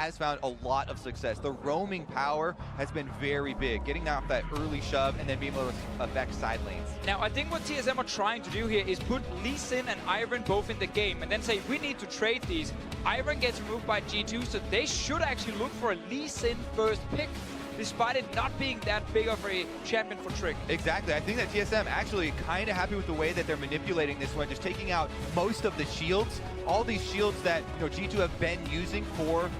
has found a lot of success. The roaming power has been very big, getting off that early shove and then being able to affect side lanes. Now, I think what TSM are trying to do here is put Lee Sin and Iron both in the game and then say, we need to trade these. Iron gets removed by G2, so they should actually look for a Lee Sin first pick, despite it not being that big of a champion for Trick. Exactly. I think that TSM actually kind of happy with the way that they're manipulating this one, just taking out most of the shields. All these shields that G2 have been using for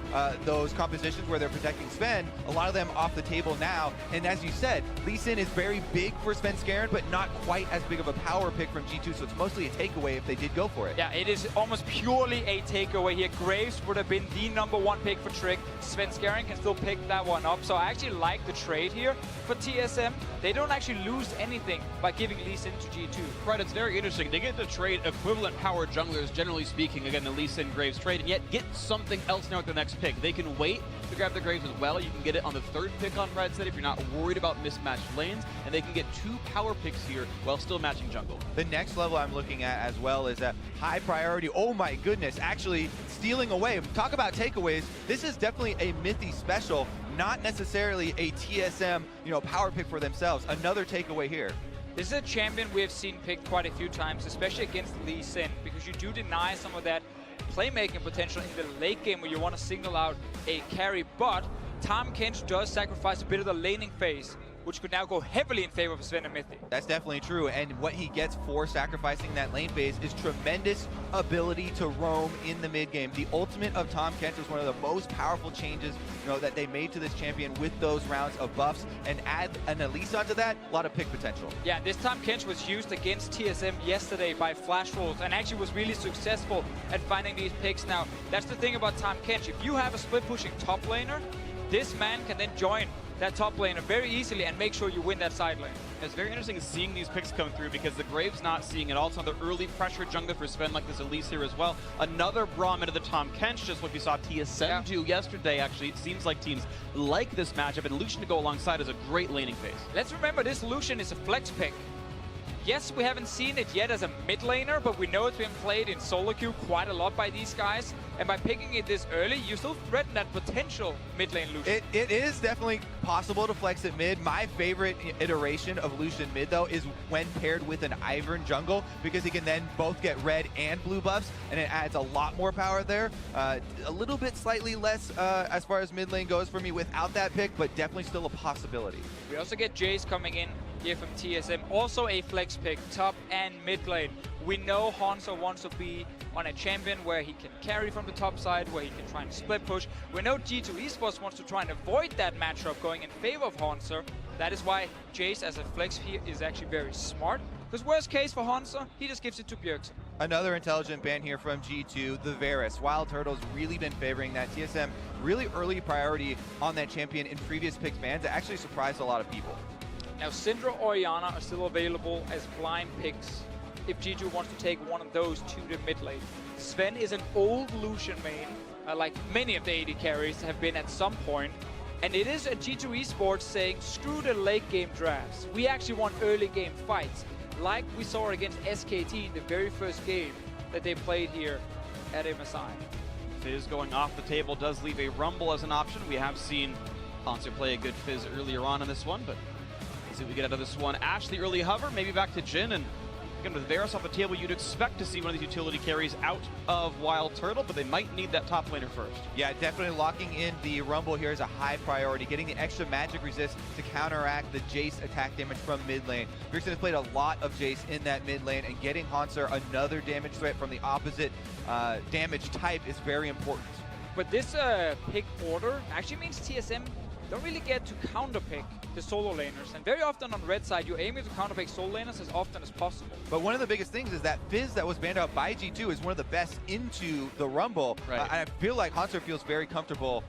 those compositions where they're protecting Sven, a lot of them off the table now. And as you said, Lee Sin is very big for Svenskeren, but not quite as big of a power pick from G2, so it's mostly a takeaway if they did go for it. Yeah, it is almost purely a takeaway here. Graves would have been the #1 pick for Trick. Svenskeren can still pick that one up, so I actually like the trade here for TSM. They don't actually lose anything by giving Lee Sin to G2. Right, it's very interesting. They get to trade equivalent power junglers, generally speaking, again, the Lee Sin Graves trade, and yet get something else now at the next pick. They can wait to grab the Graves as well. You can get it on the 3rd pick on red set if you're not worried about mismatched lanes, and they can get 2 power picks here while still matching jungle. The next level I'm looking at as well is a high priority. Oh my goodness, actually stealing away. Talk about takeaways. This is definitely a Mythy special, not necessarily a TSM, power pick for themselves. Another takeaway here. This is a champion we have seen picked quite a few times, especially against Lee Sin, because you do deny some of that playmaking potential in the late game where you want to signal out a carry, but Tahm Kench does sacrifice a bit of the laning phase, which could now go heavily in favor of Sven and Mythic. That's definitely true, and what he gets for sacrificing that lane phase is tremendous ability to roam in the mid game. The ultimate of Tahm Kench was one of the most powerful changes that they made to this champion with those rounds of buffs, and add an Elise onto that, a lot of pick potential. Yeah, this Tahm Kench was used against TSM yesterday by Flash Rolls, and actually was really successful at finding these picks. Now, that's the thing about Tahm Kench. If you have a split pushing top laner, this man can then join that top laner very easily and make sure you win that side lane. It's very interesting seeing these picks come through because the Graves not seeing it. Also, the early pressure jungler for Sven like this Elise here as well. Another Braum into the Tahm Kench, just what we saw TSM do yesterday, actually. It seems like teams like this matchup, and Lucian to go alongside is a great laning phase. Let's remember, this Lucian is a flex pick. Yes, we haven't seen it yet as a mid laner, but we know it's been played in solo queue quite a lot by these guys. And by picking it this early, you still threaten that potential mid lane Lucian. It is definitely possible to flex it mid. My favorite iteration of Lucian mid, though, is when paired with an Ivern jungle, because he can then both get red and blue buffs, and it adds a lot more power there. A little bit slightly less as far as mid lane goes for me without that pick, but definitely still a possibility. We also get Jace coming in here from TSM, also a flex pick, top and mid lane. We know Hanzo wants to be on a champion where he can carry from the top side, where he can try and split push. We know G2 Esports wants to try and avoid that matchup going in favor of Hanzo. That is why Jace as a flex here is actually very smart, because worst case for Hanzo, he just gives it to Bjergsen. Another intelligent ban here from G2, the Varus. Wild Turtle's really been favoring that. TSM really early priority on that champion in previous picks bans. It actually surprised a lot of people. Now, Syndra or Iana are still available as blind picks if G2 wants to take one of those to the mid lane. Sven is an old Lucian main, like many of the AD carries have been at some point. And it is a G2 Esports saying, screw the late game drafts. We actually want early game fights, like we saw against SKT in the very first game that they played here at MSI. Fizz going off the table does leave a Rumble as an option. We have seen Hanzo play a good Fizz earlier on in this one, but let's see what we get out of this one. Ash, the early hover, maybe back to Jhin, and again, with Varus off the table, you'd expect to see one of these utility carries out of Wild Turtle, but they might need that top laner first. Yeah, definitely locking in the Rumble here is a high priority. Getting the extra magic resist to counteract the Jace attack damage from mid lane. Bjergsen has played a lot of Jace in that mid lane, and getting Hanzo another damage threat from the opposite damage type is very important. But this pick order actually means TSM don't really get to counterpick the solo laners. And very often on red side, you're aiming to counterpick solo laners as often as possible. But one of the biggest things is that Fizz that was banned out by G2 is one of the best into the Rumble. Right. And I feel like Hanzo feels very comfortable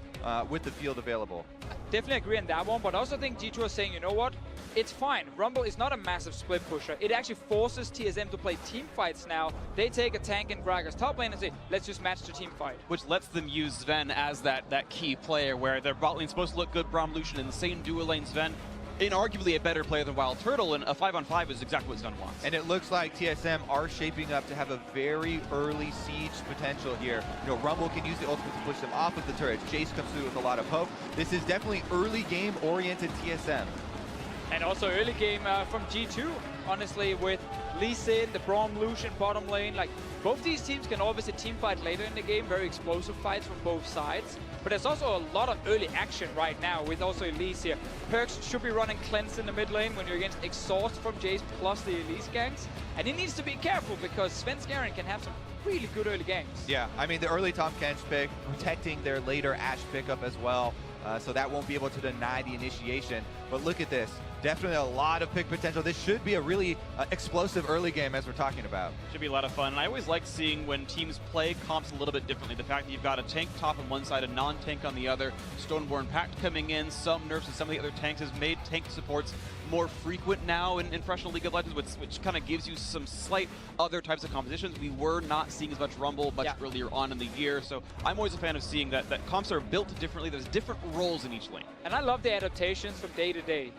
with the field available. Definitely agree on that one, but I also think G2 are saying, you know what? It's fine. Rumble is not a massive split pusher. It actually forces TSM to play team fights now. They take a tank and Gragas top lane and say, let's just match the team fight. Which lets them use Sven as that key player where their bot lane's supposed to look good, Braum, Lucian, insane dual lane Sven. inarguably a better player than Wild Turtle, and a 5-on-5 is exactly what Sven wants. And it looks like TSM are shaping up to have a very early siege potential here. You know, Rumble can use the ultimate to push them off of the turrets. Jace comes through with a lot of hope. This is definitely early game oriented TSM. And also early game from G2, honestly, with Lee Sin, the Braum Lucian bottom lane. Like, both these teams can obviously team fight later in the game, very explosive fights from both sides. But there's also a lot of early action right now with also Elise here. Perkz should be running Cleanse in the mid lane when you're against Exhaust from Jace plus the Elise ganks. And he needs to be careful because Svenskeren can have some really good early games. Yeah, I mean, the early Tahm Kench pick, protecting their later Ashe pickup as well. So that won't be able to deny the initiation. But look at this. Definitely a lot of pick potential. This should be a really explosive early game as we're talking about. Should be a lot of fun. And I always like seeing when teams play comps a little bit differently. The fact that you've got a tank top on one side, a non-tank on the other, Stoneborn Pact coming in, some nerfs and some of the other tanks has made tank supports more frequent now in professional League of Legends, which kind of gives you some slight other types of compositions. We were not seeing as much Rumble much earlier on in the year, so I'm always a fan of seeing that comps are built differently. There's different roles in each lane. And I love the adaptations from day to day.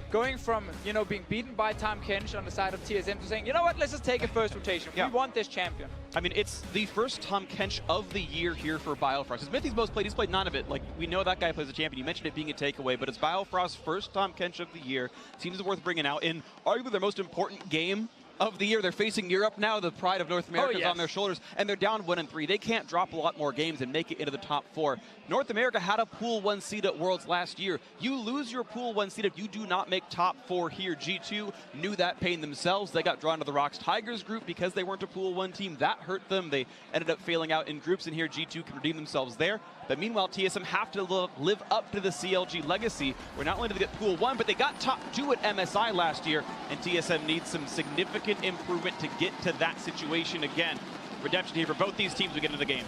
Going from, you know, being beaten by Tahm Kench on the side of TSM to saying, you know what, let's just take a first rotation. We want this champion. I mean, it's the first Tahm Kench of the year here for Biofrost. It's Mythi's most played. He's played none of it. Like, we know that guy plays a champion. You mentioned it being a takeaway, but it's Biofrost's first Tahm Kench of the year. Seems worth bringing out in arguably their most important game of the year. They're facing Europe now. The pride of North America is on their shoulders, and they're down 1-3. They can't drop a lot more games and make it into the top 4. North America had a Pool 1 seed at Worlds last year. You lose your Pool 1 seed if you do not make top 4 here. G2 knew that pain themselves. They got drawn to the Rocks Tigers group because they weren't a Pool 1 team. That hurt them. They ended up failing out in groups, and here G2 can redeem themselves there. But meanwhile, TSM have to live up to the CLG legacy, where not only did they get Pool 1, but they got top 2 at MSI last year, and TSM needs some significant improvement to get to that situation again. Redemption here for both these teams to get into the game.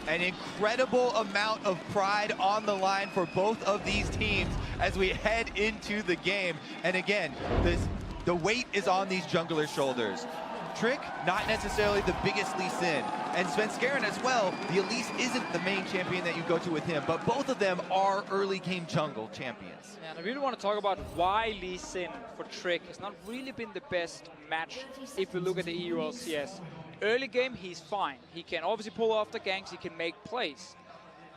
An incredible amount of pride on the line for both of these teams as we head into the game. And again, the weight is on these junglers' shoulders. Trick, not necessarily the biggest Lee Sin. And Svenskeren as well, the Elise isn't the main champion that you go to with him, but both of them are early game jungle champions. Yeah, and I really want to talk about why Lee Sin for Trick has not really been the best match if you look at the EU LCS. Early game, he's fine. He can obviously pull off the ganks, he can make plays.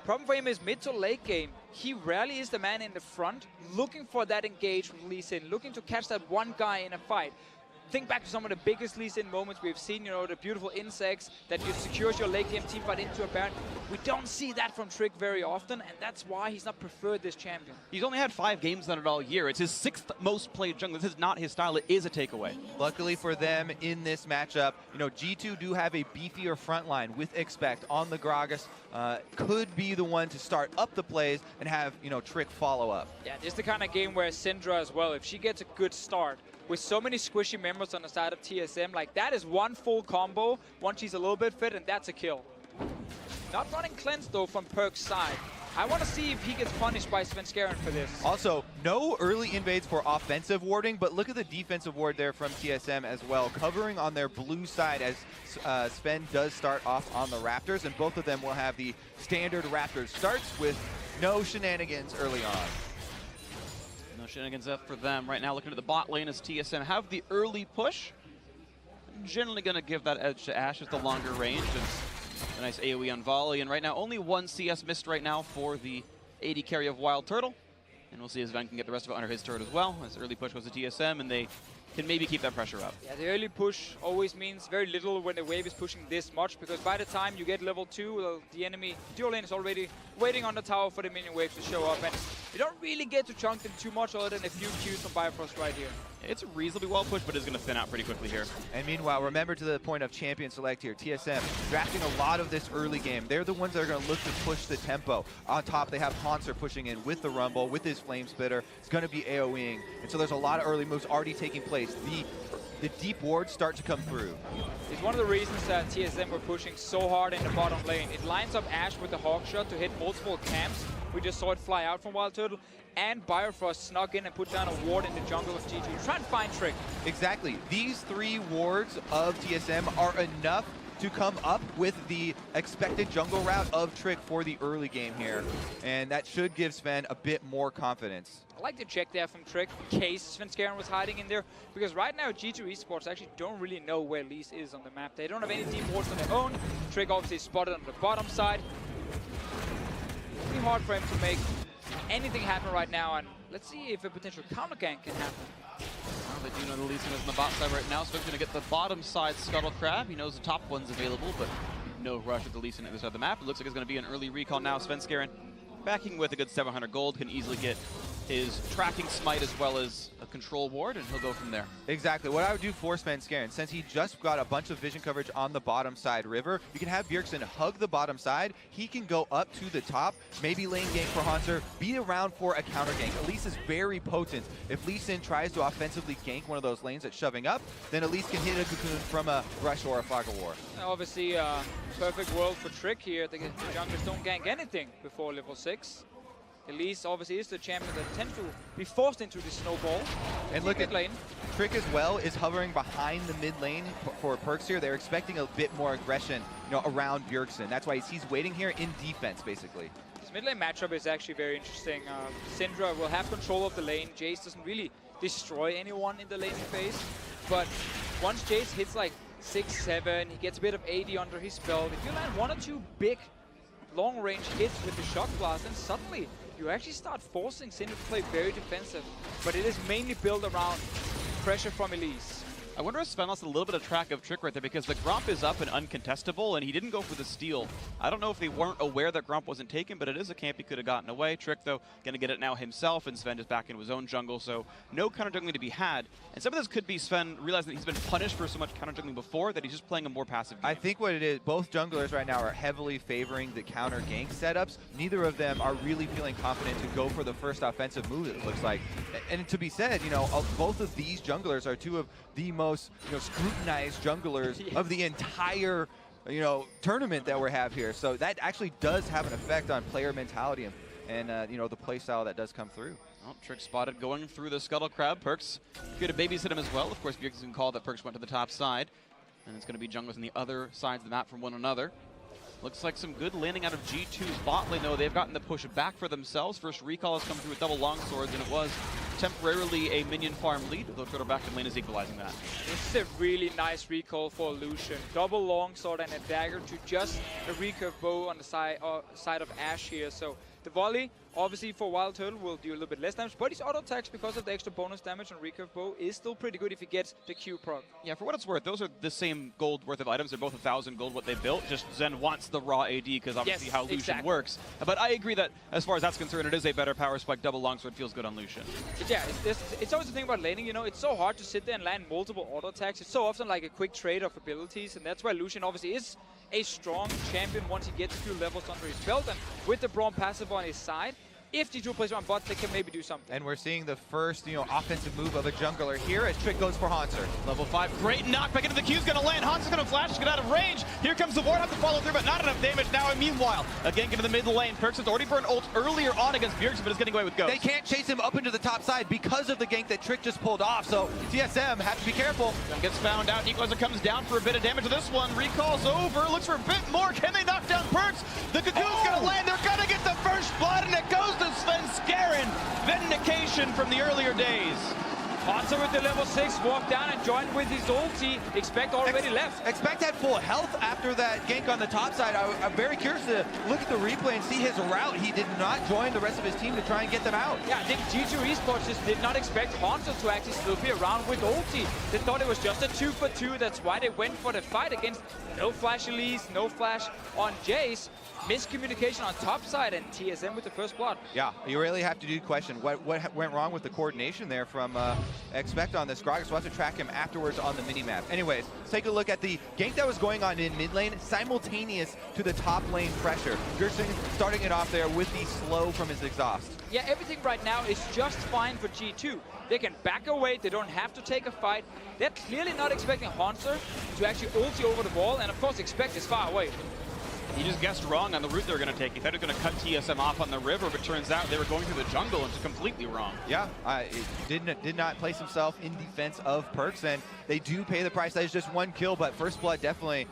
Problem for him is mid to late game, he rarely is the man in the front, looking for that engage from Lee Sin, looking to catch that one guy in a fight. Think back to some of the biggest Lee Sin moments we've seen, you know, the beautiful insects that you secures your late game team fight into a Baron. We don't see that from Trick very often, and that's why he's not preferred this champion. He's only had 5 games on it all year. It's his 6th most played jungler. This is not his style. It is a takeaway. Luckily for them in this matchup, you know, G2 do have a beefier front line with Expect on the Gragas. Could be the one to start up the plays and have, you know, Trick follow up. Yeah, this is the kind of game where Syndra as well, if she gets a good start, with so many squishy members on the side of TSM, like that is one full combo, once she's a little bit fit, and that's a kill. Not running Cleanse though from Perk's side. I want to see if he gets punished by Svenskeren for this. Also, no early invades for offensive warding, but look at the defensive ward there from TSM as well, covering on their blue side as Sven does start off on the Raptors, and both of them will have the standard Raptors starts with no shenanigans early on. No shenanigans up for them. Right now looking at the bot lane as TSM have the early push. I'm generally going to give that edge to Ashe with the longer range and a nice AoE on volley. And right now only 1 CS missed right now for the AD carry of Wild Turtle. And we'll see if Sven can get the rest of it under his turret as well. As early push goes to TSM, and they can maybe keep that pressure up. Yeah, the early push always means very little when the wave is pushing this much, because by the time you get level 2, the enemy dual lane is already waiting on the tower for the minion waves to show up, and you don't really get to chunk them too much other than a few Qs from Bifrost right here. It's reasonably well pushed, but it's going to thin out pretty quickly here. And meanwhile, remember to the point of champion select here, TSM drafting a lot of this early game. They're the ones that are going to look to push the tempo. On top, they have Hanser pushing in with the Rumble, with his Flame Spitter. It's going to be AoEing. And so there's a lot of early moves already taking place. The deep wards start to come through. It's one of the reasons that TSM were pushing so hard in the bottom lane. It lines up Ashe with the Hawk Shot to hit multiple camps. We just saw it fly out from Wild Turtle. And Bifrost snuck in and put down a ward in the jungle of G2. Try and find Trick. Exactly. These 3 wards of TSM are enough to come up with the expected jungle route of Trick for the early game here. And that should give Sven a bit more confidence. I like to check there from Trick in case Sven was hiding in there, because right now G2 Esports actually don't really know where Lise is on the map. They don't have any deep wards on their own. Trick obviously is spotted on the bottom side. It's pretty hard for him to make anything happen right now, and let's see if a potential counter gank can happen. Well, they do know the Lee Sin is on the bot side right now, so he's going to get the bottom side Scuttle Crab. He knows the top one's available, but no rush with the Lee Sin at this side of the map. It looks like it's going to be an early recall now. Sven backing with a good 700 gold, can easily get his tracking smite as well as a control ward, and he'll go from there. Exactly. What I would do for Sven, since he just got a bunch of vision coverage on the bottom side river, you can have Bjergsen hug the bottom side. He can go up to the top, maybe lane gank for Hanser, be around for a counter gank. Elise is very potent. If Lee Sin tries to offensively gank one of those lanes that's shoving up, then Elise can hit a cocoon from a rush or a fog of war. Obviously, perfect world for Trick here. The junglers don't gank anything before level 6. Elise obviously is the champion that tends to be forced into the snowball. And look at lane. Trick as well is hovering behind the mid lane for perks here. They're expecting a bit more aggression, around Bjergsen. That's why he's waiting here in defense, basically. This mid lane matchup is actually very interesting. Syndra will have control of the lane. Jace doesn't really destroy anyone in the laning phase, but once Jace hits like 6-7, he gets a bit of AD under his belt. If you land 1 or 2 big long-range hits with the Shock Blast, then suddenly you actually start forcing Syndra to play very defensive, but it is mainly built around pressure from Elise. I wonder if Sven lost a little bit of track of Trick right there, because the Gromp is up and uncontestable, and he didn't go for the steal. I don't know if they weren't aware that Gromp wasn't taken, but it is a camp he could have gotten away. Trick, though, going to get it now himself, and Sven is back into his own jungle, so no counter jungling to be had. And some of this could be Sven realizing that he's been punished for so much counter jungling before that he's just playing a more passive game. I think what it is, both junglers right now are heavily favoring the counter gank setups. Neither of them are really feeling confident to go for the first offensive move, it looks like. And to be said, both of these junglers are two of the most, scrutinized junglers of the entire, tournament that we have here. So that actually does have an effect on player mentality and the play style that does come through. Well, Trick spotted going through the Scuttle Crab. Perks could have babysit him as well. Of course, Bjergsen called that Perks went to the top side. And it's going to be junglers on the other sides of the map from one another. Looks like some good landing out of G2's bot lane, though. They've gotten the push back for themselves. First recall has come through with double longswords, and it was temporarily a minion farm lead, though Turtle back in lane is equalizing that. This is a really nice recall for Lucian. Double longsword and a dagger to just a recurve bow on the side of Ashe here. So the volley, obviously for Wild Turtle, will do a little bit less damage, but his auto attacks, because of the extra bonus damage on recurve bow, is still pretty good if he gets the Q proc. Yeah, for what it's worth, those are the same gold worth of items. They're both 1,000 gold what they built. Just Zen wants the raw AD because obviously how Lucian works. But I agree that as far as that's concerned, it is a better power spike. Double longsword feels good on Lucian. Yeah, it's always the thing about laning, it's so hard to sit there and land multiple auto attacks. It's so often like a quick trade of abilities, and that's why Lucian obviously is a strong champion once he gets a few levels under his belt, and with the Braum passive on his side, if G2 plays on bot, they can maybe do something. And we're seeing the first, offensive move of a jungler here as Trick goes for Hanser. Level 5, great knockback into the Q's going to land. Hanser's going to flash, get out of range. Here comes the ward, have to follow through, but not enough damage now. And meanwhile, again, into the mid lane. Perks has already burned ult earlier on against Bjergsen, but is getting away with Ghost. They can't chase him up into the top side because of the gank that Trick just pulled off, so TSM have to be careful. Gets found out. Equalizer comes down for a bit of damage to this one. Recall's over, looks for a bit more. Can they knock down Perks? The Cocoon's going to land. They're going to get the first blood, and it goes to Sven Vindication from the earlier days. Hanser with the level 6 walked down and joined with his ulti. Expect already left. Expect had full health after that gank on the top side. I'm very curious to look at the replay and see his route. He did not join the rest of his team to try and get them out. Yeah, I think G2 Esports just did not expect Hanser to actually still be around with ulti. They thought it was just a 2-for-2. That's why they went for the fight against no flash Elise, no flash on Jace. Miscommunication on top side, and TSM with the first blood. Yeah, you really have to do question what went wrong with the coordination there from Expect on this. Gragas will have to track him afterwards on the minimap. Anyways, let's take a look at the gank that was going on in mid lane, simultaneous to the top lane pressure. Bjergsen starting it off there with the slow from his exhaust. Yeah, everything right now is just fine for G2. They can back away, they don't have to take a fight. They're clearly not expecting Hanser to actually ulti over the wall, and of course Expect is far away. He just guessed wrong on the route they were going to take. He thought he was going to cut TSM off on the river, but turns out they were going through the jungle and just completely wrong. Yeah, it did not place himself in defense of Perkz, and they do pay the price. That is just one kill, but First Blood definitely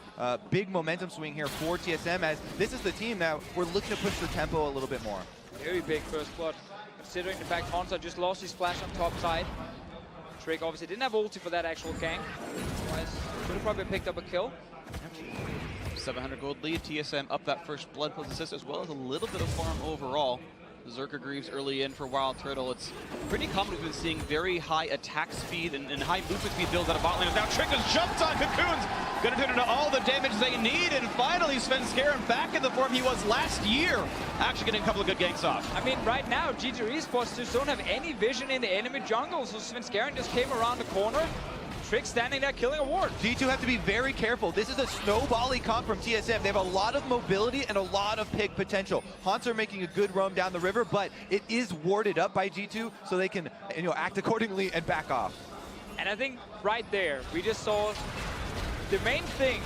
big momentum swing here for TSM, as this is the team that we're looking to push the tempo a little bit more. Very big First Blood, considering the fact Hunter just lost his splash on top side. Trick obviously didn't have ulti for that actual gank. Otherwise, could have probably picked up a kill. 700 gold lead. TSM up that First Blood plus assist, as well as a little bit of farm overall. Zerker Greaves early in for Wild Turtle. It's pretty common we've been seeing very high attack speed and high movement speed builds out of bot lane. Now Trick has jumped on Cocoons, gonna turn into all the damage they need, and finally Svenskeren back in the form he was last year, actually getting a couple of good ganks off. I mean, right now, G2 Esports just don't have any vision in the enemy jungle, so Svenskeren just came around the corner. Trick standing there killing a ward. G2 have to be very careful. This is a snowbally comp from TSM. They have a lot of mobility and a lot of pick potential. Haunts are making a good roam down the river, but it is warded up by G2, so they can act accordingly and back off. And I think right there, we just saw the main thing.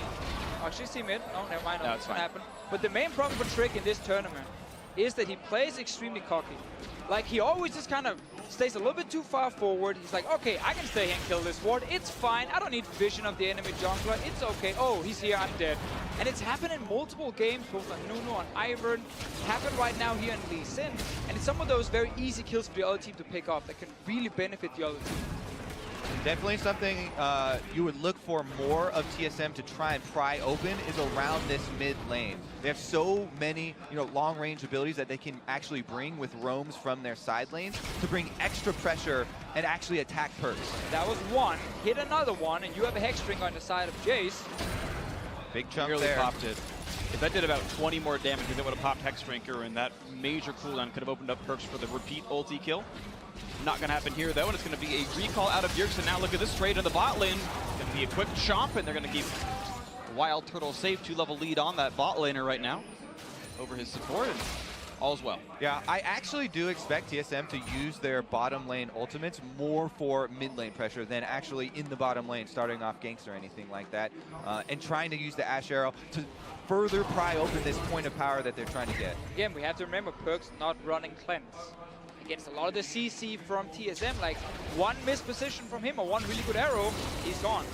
Actually, see mid. Oh, never mind. That's going to happen. But the main problem for Trick in this tournament is that he plays extremely cocky. Like, he always just kind of stays a little bit too far forward. He's like, okay, I can stay here and kill this ward. It's fine. I don't need vision of the enemy jungler. It's okay. Oh, he's here. I'm dead. And it's happened in multiple games, both on Nuno, on Ivern. It's happened right now here in Lee Sin. And it's some of those very easy kills for the other team to pick up that can really benefit the other team. Definitely something you would look for more of TSM to try and pry open is around this mid lane. They have so many, long-range abilities that they can actually bring with roams from their side lanes to bring extra pressure and actually attack Perkz. That was one. Hit another one, and you have a Hexstring on the side of Jace. Big chunk Nearly there. popped it. If that did about 20 more damage, that would have popped Hexdrinker, and that major cooldown could have opened up Perkz for the repeat ulti kill. Not going to happen here, though, and it's going to be a recall out of Yerkson. Now look at this trade in the bot lane. Going to be a quick chomp, and they're going to keep Wild Turtle safe. 2-level lead on that bot laner right now over his support, and all's well. Yeah, I actually do expect TSM to use their bottom lane ultimates more for mid lane pressure than actually in the bottom lane starting off ganks or anything like that, and trying to use the Ash Arrow to further pry open this point of power that they're trying to get. Again, we have to remember Perkz not running cleanse. Against a lot of the CC from TSM, like one missed position from him or one really good arrow, he's gone.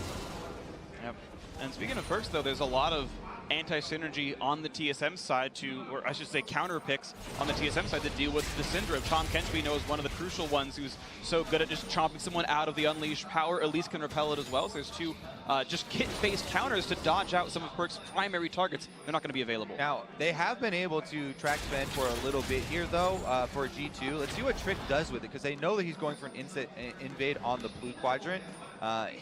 Yep. And speaking of Perkz, though, there's a lot of anti-synergy on the TSM side or I should say counter picks on the TSM side to deal with the Syndra. Tom Kench, we know, is one of the crucial ones who's so good at just chomping someone out of the unleashed power. Elise can repel it as well, so there's two just kit-based counters to dodge out some of Perk's primary targets. They're not going to be available. Now, they have been able to track Sven for a little bit here, though, for G2. Let's see what Trick does with it, because they know that he's going for an invade on the blue quadrant.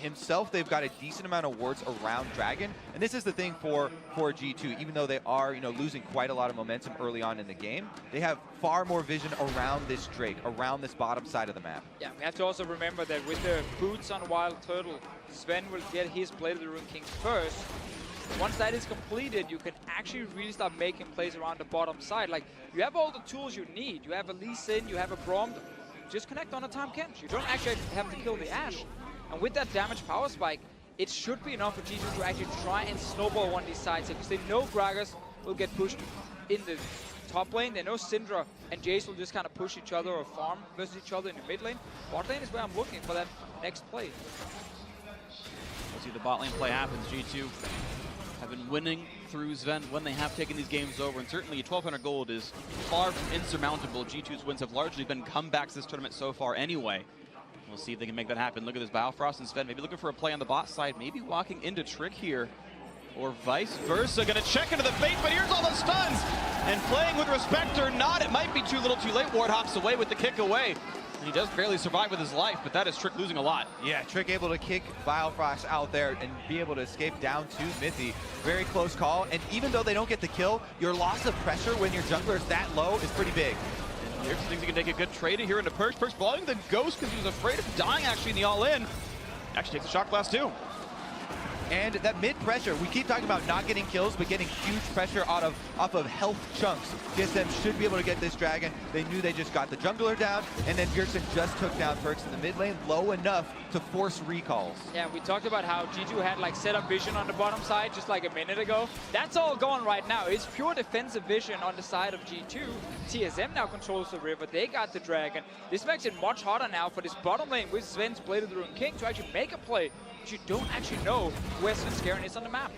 Himself, they've got a decent amount of wards around Dragon, and this is the thing for G2. Even though they are, losing quite a lot of momentum early on in the game, they have far more vision around this Drake, around this bottom side of the map. Yeah, we have to also remember that with the boots on Wild Turtle, Sven will get his Blade of the Rune King first. Once that is completed, you can actually really start making plays around the bottom side. Like, you have all the tools you need. You have a Lee Sin, you have a Braum. Just connect on a Tom Kench. You don't actually have to kill the Ashe. And with that damage power spike, it should be enough for G2 to actually try and snowball one of these sides, because they know Gragas will get pushed in the top lane. They know Syndra and Jace will just kind of push each other or farm versus each other in the mid lane. Bot lane is where I'm looking for that next play. We'll see the bot lane play happens. G2 have been winning through Sven when they have taken these games over, and certainly 1,200 gold is far from insurmountable. G2's wins have largely been comebacks this tournament so far anyway. We'll see if they can make that happen. Look at this, Biofrost and Sven maybe looking for a play on the bot side, maybe walking into Trick here, or vice versa. Gonna check into the bait, but here's all the stuns! And playing with respect or not, it might be too little too late. Ward hops away with the kick away. And he does barely survive with his life, but that is Trick losing a lot. Yeah, Trick able to kick Biofrost out there and be able to escape down to Mithy. Very close call, and even though they don't get the kill, your loss of pressure when your jungler is that low is pretty big. Yerkson thinks he can take a good trade here into Perkz. Perkz blowing the ghost because he was afraid of dying actually in the all-in. Actually takes a shot blast too. And that mid pressure, we keep talking about not getting kills, but getting huge pressure off of health chunks. TSM should be able to get this Dragon. They knew they just got the jungler down, and then Bjergsen just took down Perkz in the mid lane low enough to force recalls. Yeah, we talked about how G2 had like setup vision on the bottom side just like a minute ago. That's all gone right now. It's pure defensive vision on the side of G2. TSM now controls the river. They got the Dragon. This makes it much harder now for this bottom lane with Sven's Blade of the Ruined King to actually make a play. But you don't actually know where Svenskeren is on the map.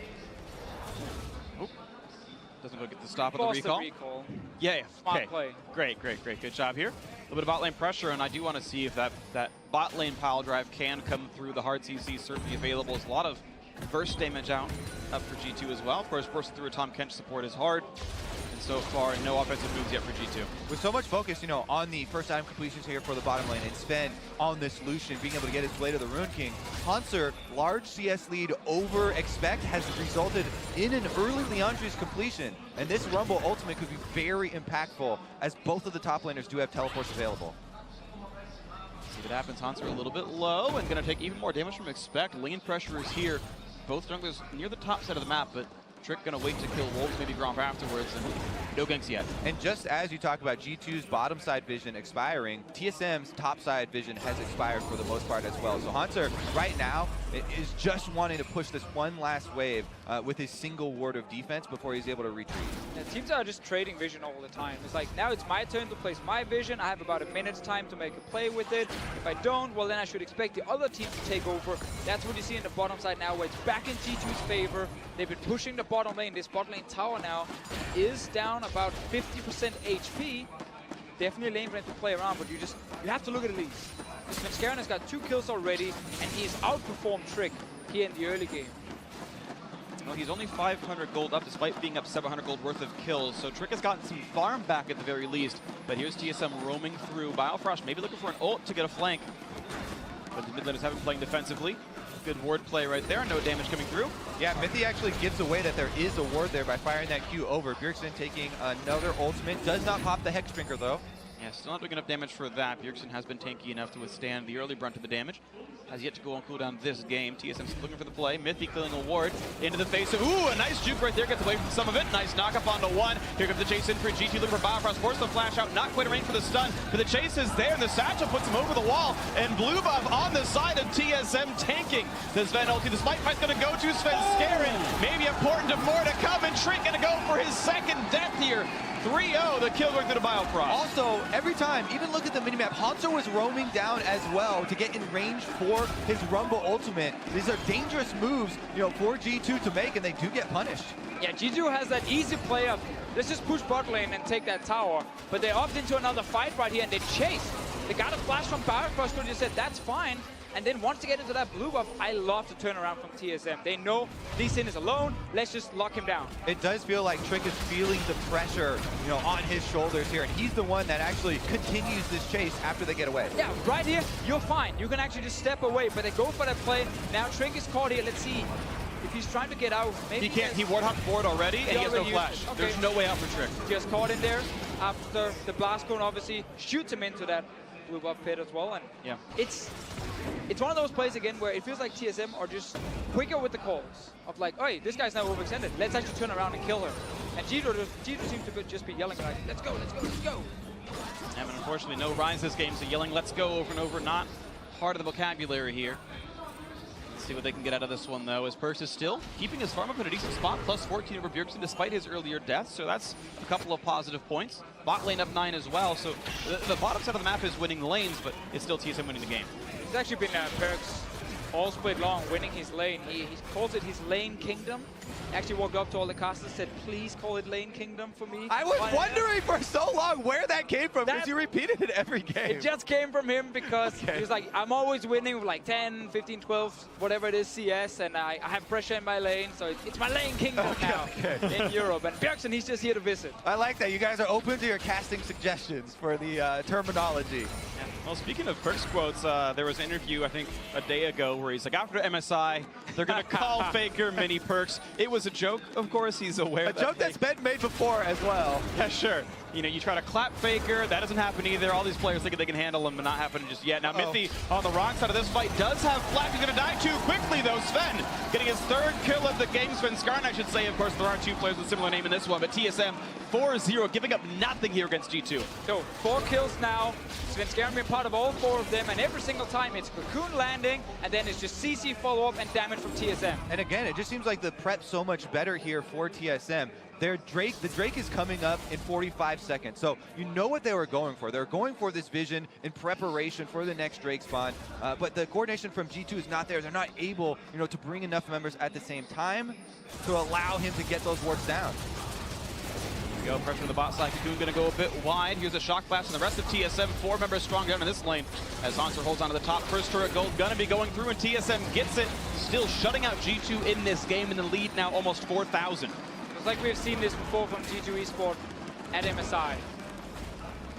Doesn't go get the stop of the recall. Yeah, Smart play. Great. Good job here. A little bit of bot lane pressure, and I do want to see if that bot lane pile drive can come through. The hard CC certainly available. There's a lot of burst damage out up for G2 as well. Of course, bursting through a Tom Kench support is hard. And so far, no offensive moves yet for G2. With so much focus, on the first time completions here for the bottom lane, and Sven on this Lucian being able to get his Blade of the Ruined King, Hanser, large CS lead over expect has resulted in an early Leandre's completion. And this Rumble ultimate could be very impactful as both of the top laners do have teleports available. See what happens. Hanser a little bit low and going to take even more damage from expect. Lane pressure is here. Both junglers near the top side of the map, but Trick gonna wait to kill Wolves, maybe Gromp afterwards, and no ganks yet. And just as you talk about G2's bottom side vision expiring, TSM's top side vision has expired for the most part as well. So Hanser right now is just wanting to push this one last wave with his single ward of defense before he's able to retreat. Yeah, teams are just trading vision all the time. It's like, now it's my turn to place my vision. I have about a minute's time to make a play with it. If I don't, well then I should expect the other team to take over. That's what you see in the bottom side now, where it's back in G2's favor. They've been pushing the bottom lane. This bottom lane tower now is down about 50% HP. Definitely a lane for him to play around, but you have to look at these. Svenskeren has got 2 kills already, and he's outperformed Trick here in the early game. Well, he's only 500 gold up, despite being up 700 gold worth of kills. So Trick has gotten some farm back at the very least. But here's TSM roaming through. Biofrost maybe looking for an ult to get a flank. But the mid laners have been playing defensively. Good ward play right there. No damage coming through. Yeah, Mithy actually gives away that there is a ward there by firing that Q over. Bjergsen taking another ultimate. Does not pop the Hex Drinker though. Yeah, still not doing enough damage for that. Bjergsen has been tanky enough to withstand the early brunt of the damage. Has yet to go on cooldown this game. TSM's looking for the play. Mithy killing a ward into the face of, ooh, a nice juke right there. Gets away from some of it. Nice knock up onto one. Here comes the chase in for G2 looking for Biofrost. Force the flash out. Not quite a range for the stun, but the chase is there, and the satchel puts him over the wall. And Blue Buff on the side of TSM tanking the Sven ulti. The spike fight's going to go to Svenskeren. Maybe important to more to come, and Trick going to go for his second death here. 3-0, the kill going through the Biofrost. Also, every time, even look at the minimap, Hanser was roaming down as well to get in range for his Rumble ultimate. These are dangerous moves, for G2 to make, and they do get punished. Yeah, G2 has that easy play of, let's just push bot lane and take that tower. But they opt into another fight right here, and they chase. They got a flash from Biofrost, who just said, that's fine. And then once they get into that blue buff, I love to turn around from TSM. They know Lee Sin is alone. Let's just lock him down. It does feel like Trick is feeling the pressure, on his shoulders here, and he's the one that actually continues this chase after they get away. Yeah, right here, you're fine. You can actually just step away, but they go for that play. Now Trick is caught here. Let's see if he's trying to get out. Maybe he can't. He ward-hopped forward already, and he has no flash. Okay. There's no way out for Trick. Just caught in there after the blast cone obviously shoots him into that blue buff pit as well, and yeah, it's one of those plays again where it feels like TSM are just quicker with the calls of like, oh, this guy's now overextended. Let's actually turn around and kill her. And G2 seems to just be yelling like, let's go, let's go, let's go. Yeah, but unfortunately, no Rhines this game, so yelling let's go over and over, not part of the vocabulary here. Let's see what they can get out of this one, though, as Perkz is still keeping his farm up in a decent spot, plus 14 over Bjergsen despite his earlier death, so that's a couple of positive points. Bot lane up 9 as well, so the bottom side of the map is winning lanes, but it's still TSM winning the game. It's actually been Perkz all split long winning his lane. He calls it his lane kingdom. Actually walked up to all the casters and said, please call it lane kingdom for me. I was wondering for so long where that came from, because you repeated it every game. It just came from him because he was like, I'm always winning with like 10, 15, 12, whatever it is, CS, and I have pressure in my lane, so it's my lane kingdom now in Europe. And Bjergsen, he's just here to visit. I like that. You guys are open to your casting suggestions for the terminology. Yeah. Well, speaking of Perks quotes, there was an interview, I think, a day ago where he's like, after MSI, they're going to call Faker mini Perks. It was a joke, of course. He's aware A joke that's been made before as well. Yeah, sure. You know, you try to clap Faker, that doesn't happen either. All these players think they can handle him, but not happening just yet. Now, Mithy on the wrong side of this fight does have Flash. He's going to die too quickly, though. Sven getting his third kill of the game. Sven Skarn, I should say. Of course, there are two players with a similar name in this one, but TSM 4-0, giving up nothing here against G2. So 4 kills now. Sven Skarn been part of all 4 of them, and every single time it's Cocoon landing, and then it's just CC follow-up and damage from TSM. And again, it just seems like the prep's so much better here for TSM. The Drake is coming up in 45 seconds. So you know what they were going for. They're going for this vision in preparation for the next Drake spawn. But the coordination from G2 is not there. They're not able, to bring enough members at the same time to allow him to get those wards down. Go pressure on the bot side. Cocoon going to go a bit wide. Here's a shock blast, and the rest of TSM, 4 members strong down in this lane. As Hanser holds onto the top, first turret gold gonna be going through, and TSM gets it, still shutting out G2 in this game, in the lead now almost 4,000. It's like we've seen this before from G2 Esports at MSI.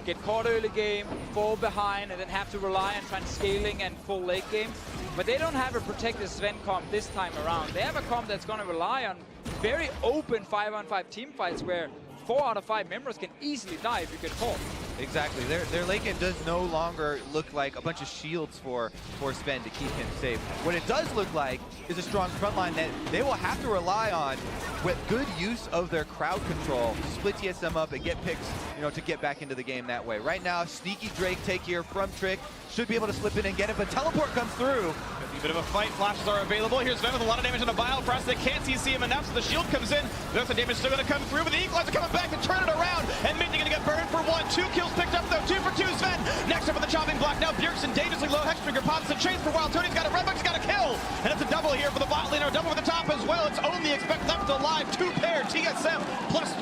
Get caught early game, fall behind, and then have to rely on trying scaling and full late game. But they don't have a protected Sven comp this time around. They have a comp that's going to rely on very open 5-on-5 team fights where 4 out of 5 members can easily die if you get caught. Exactly. Their late game does no longer look like a bunch of shields for Sven to keep him safe. What it does look like is a strong front line that they will have to rely on with good use of their crowd control to split TSM up and get picks, to get back into the game that way. Right now, sneaky Drake take here from Trick. Should be able to slip in and get it, but teleport comes through. A bit of a fight. Flashes are available. Here's Sven with a lot of damage on the Bile Press. They can't CC him enough, so the shield comes in. There's the damage still going to come through, but the Equalizer coming back to turn it around. And Mithy going to get burned for 1. 2 kills picked up, though. 2 for 2, Sven. Next up with the chopping block. Now Bjergsen dangerously low. Hextrigger pops the chase for a while. Tony's got a red box, got a kill. And it's a double here for the bot laner. Double for the top as well. It's only expect left alive. 2 pair. TSM plus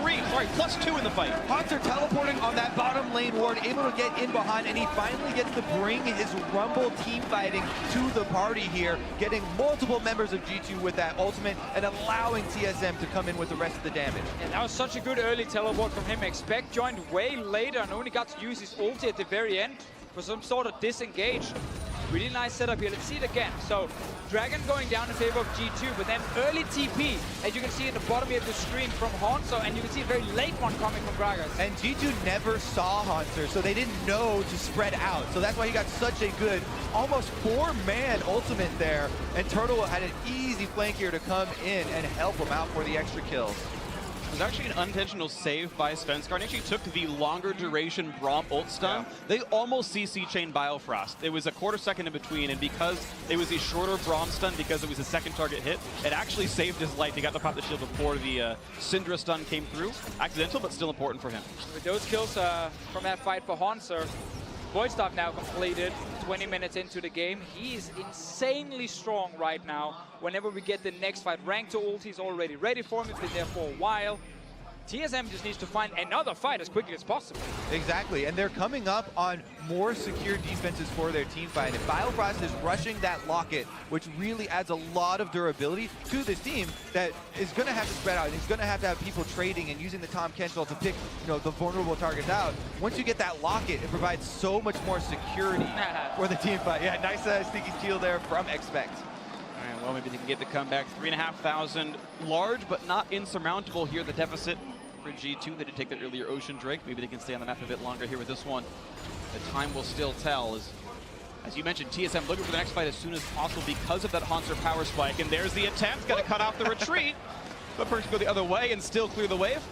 2 in the fight. Hanser teleporting on that bottom lane ward, able to get in behind, and he finally gets to bring his Rumble team fighting to the party here, getting multiple members of G2 with that ultimate and allowing TSM to come in with the rest of the damage. And that was such a good early teleport from him. Expect joined way later and only got to use his ulti at the very end for some sort of disengage. Really nice setup here. Let's see it again. So Dragon going down in favor of G2, but then early TP, as you can see in the bottom of the screen from Hanser, and you can see a very late one coming from Gragas. And G2 never saw Hanser, so they didn't know to spread out. So that's why he got such a good, almost 4-man ultimate there. And Turtle had an easy flank here to come in and help him out for the extra kills. It was actually an unintentional save by Sven Skarn. He actually took the longer duration Braum ult stun. Yeah. They almost CC chain Biofrost. It was a quarter second in between, and because it was a shorter Braum stun, because it was a second target hit, it actually saved his life. He got to pop the shield before the Syndra stun came through. Accidental, but still important for him. With those kills from that fight for Hanser, Void Staff now completed, 20 minutes into the game. He is insanely strong right now. Whenever we get the next fight, rank to ult, he's already ready for him. He's been there for a while. TSM just needs to find another fight as quickly as possible. Exactly, and they're coming up on more secure defenses for their team fight. And Biofrost is rushing that locket, which really adds a lot of durability to this team that is going to have to spread out. And he's going to have people trading and using the Tom Kenchel to pick the vulnerable targets out. Once you get that locket, it provides so much more security for the team fight. Yeah, nice sneaky steal there from Expect. All right, well, maybe they can get the comeback. 3,500, large but not insurmountable here, the deficit for G2. They did take that earlier Ocean Drake. Maybe they can stay on the map a bit longer here with this one. The time will still tell. As you mentioned, TSM looking for the next fight as soon as possible because of that Hanser power spike. And there's the attempt. Got to cut off the retreat. But Perks go the other way and still clear the wave.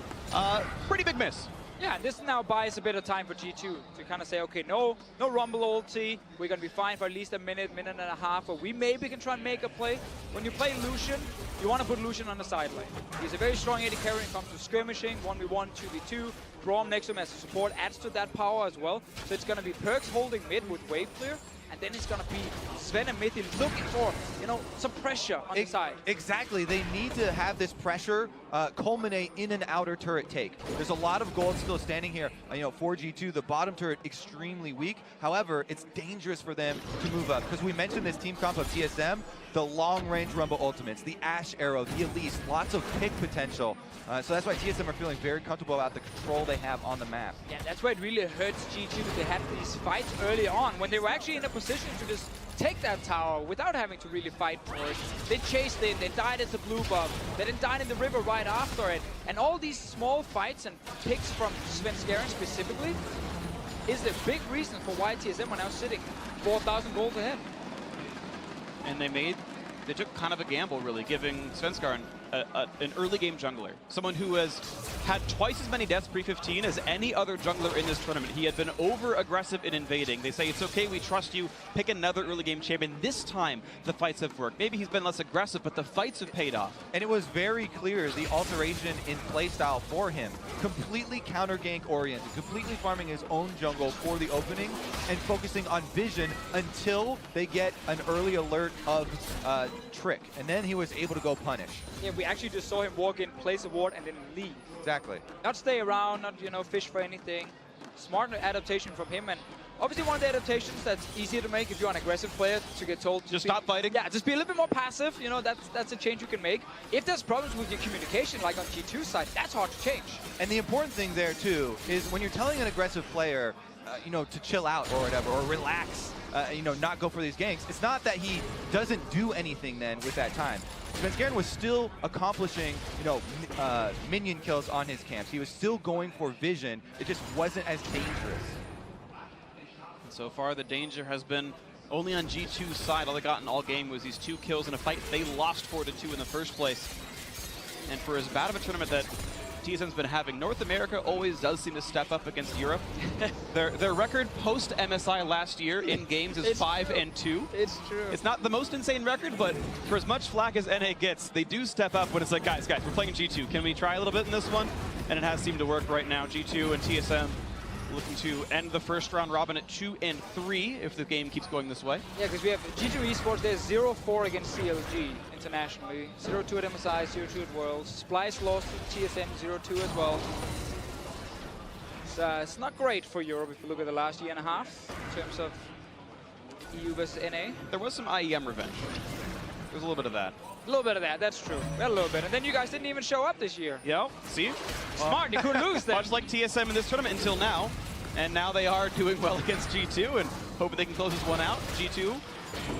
Pretty big miss. Yeah, this now buys a bit of time for G2 to kind of say, okay, no Rumble ulti. We're going to be fine for at least a minute and a half, or we maybe can try and make a play. When you play Lucian, you want to put Lucian on the side lane. He's a very strong AD carry when it comes to skirmishing, 1v1, 2v2. Braum next to him as a support adds to that power as well. So it's going to be Perks holding mid with wave clear. And then it's going to be Sven and Mithy looking for, some pressure on the side. Exactly. They need to have this pressure culminate in an outer turret take. There's a lot of gold still standing here, for G2. The bottom turret extremely weak. However, it's dangerous for them to move up because we mentioned this team comp of TSM, the long-range Rumble ultimates, the Ash Arrow, the Elise, lots of pick potential. So that's why TSM are feeling very comfortable about the control they have on the map. Yeah, that's why it really hurts G2 that they had these fights early on when they were actually in a position to just take that tower without having to really fight for it. They chased it, they died at the blue buff, they then died in the river right after it. And all these small fights and picks from Svenskeren specifically is the big reason for why TSM are now sitting 4,000 gold ahead. And they took kind of a gamble, really, giving Svenskeren an early game jungler. Someone who has had twice as many deaths pre-15 as any other jungler in this tournament. He had been over-aggressive in invading. They say, it's okay, we trust you, pick another early game champion. This time, the fights have worked. Maybe he's been less aggressive, but the fights have paid off. And it was very clear, the alteration in playstyle for him. Completely counter-gank oriented, completely farming his own jungle for the opening and focusing on vision until they get an early alert of Trick. And then he was able to go punish. Yeah, we actually just saw him walk in, place a ward, and then leave. Exactly. Not stay around, not, fish for anything. Smart adaptation from him, and obviously one of the adaptations that's easier to make if you're an aggressive player to get told to just stop fighting. Yeah, just be a little bit more passive. That's a change you can make. If there's problems with your communication, like on G2's side, that's hard to change. And the important thing there too is when you're telling an aggressive player, to chill out or whatever, or relax, not go for these ganks, it's not that he doesn't do anything then with that time. Svenskeren was still accomplishing, minion kills on his camps. He was still going for vision. It just wasn't as dangerous. So far, the danger has been only on G2's side. All they got in all game was these 2 kills in a fight they lost 4-2 in the first place. And for as bad of a tournament that TSM's been having, North America always does seem to step up against Europe. Their record post MSI last year in games is 5-2. It's true. It's not the most insane record, but for as much flack as NA gets, they do step up when it's like, guys, we're playing G2. Can we try a little bit in this one? And it has seemed to work right now. G2 and TSM looking to end the first round robin at 2-3 if the game keeps going this way. Yeah, because we have G2 Esports, there's 0-4 against CLG internationally, 0-2 at MSI, 0-2 at Worlds. Splice lost to TSM 0-2 as well. It's not great for Europe if you look at the last year and a half in terms of EU versus NA. There was some IEM revenge. There's a little bit of that. A little bit of that, that's true. We had a little bit. And then you guys didn't even show up this year. Yeah, see? Smart, you couldn't lose then. Much like TSM in this tournament until now. And now they are doing well against G2 and hoping they can close this one out. G2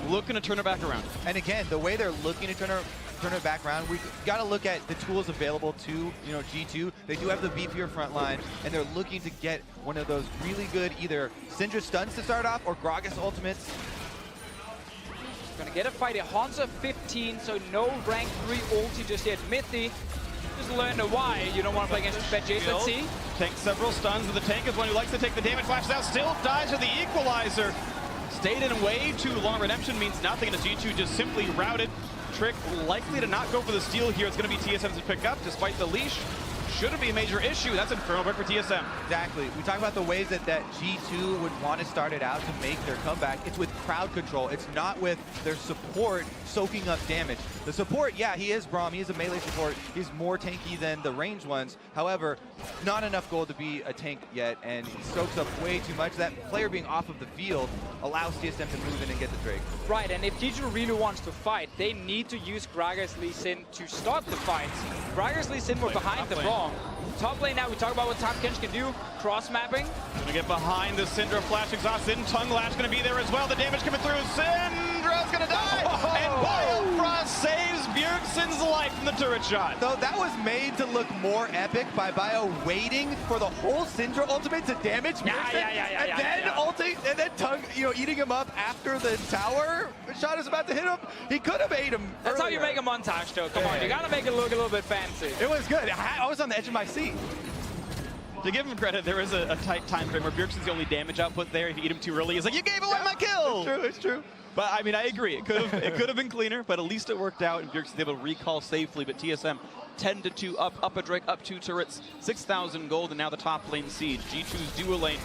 looking to turn it back around. And again, the way they're looking to turn it back around, we've got to look at the tools available to G2. They do have the VPR front line, and they're looking to get one of those really good either Syndra stuns to start off or Gragas ultimates. Gonna get a fight at Hansa 15, so no rank 3 ulti just yet. Mithy just learned why you don't want to play against Veggies. Let's see. Takes several stuns, and the tank is one who likes to take the damage. Flashes out, still dies to the equalizer. Stayed in way too long. Redemption means nothing, and a G2 just simply routed. Trick likely to not go for the steal here. It's going to be TSM to pick up, despite the leash. Shouldn't be a major issue. That's Infernal Break for TSM. Exactly. We talk about the ways that G2 would want to start it out to make their comeback. It's with crowd control. It's not with their support soaking up damage. The support, yeah, he is Braum. He is a melee support. He's more tanky than the ranged ones. However, not enough gold to be a tank yet, and he soaks up way too much. That player being off of the field allows TSM to move in and get the Drake. Right, and if G2 really wants to fight, they need to use Gragas Lee Sin to start the fights. Gragas Lee Sin were behind the Braum. Top lane now, we talk about what Top Kench can do. Cross-mapping. Gonna get behind the Syndra flash exhaust. Sin Tongue Lash gonna be there as well. The damage coming through. Syndra's gonna die! Oh! And Biofrost saves Bjergsen's life from the turret shot. So that was made to look more epic by Bio waiting for the whole Syndra ultimate to damage Bjergsen. And then Tongue, eating him up after the tower shot is about to hit him. He could have ate him. That's how you make a montage, though. Come on, you gotta make it look a little bit fancy. It was good. I was on the edge of my seat. To give him credit, there is a tight time frame where Bjergsen's the only damage output there. If you eat him too early, he's like, you gave away my kill! It's true. But I mean, I agree. It could have been cleaner, but at least it worked out, and Bjergsen's able to recall safely. But TSM 10-2 up a Drake, up 2 turrets, 6,000 gold, and now the top lane siege. G2's dual lane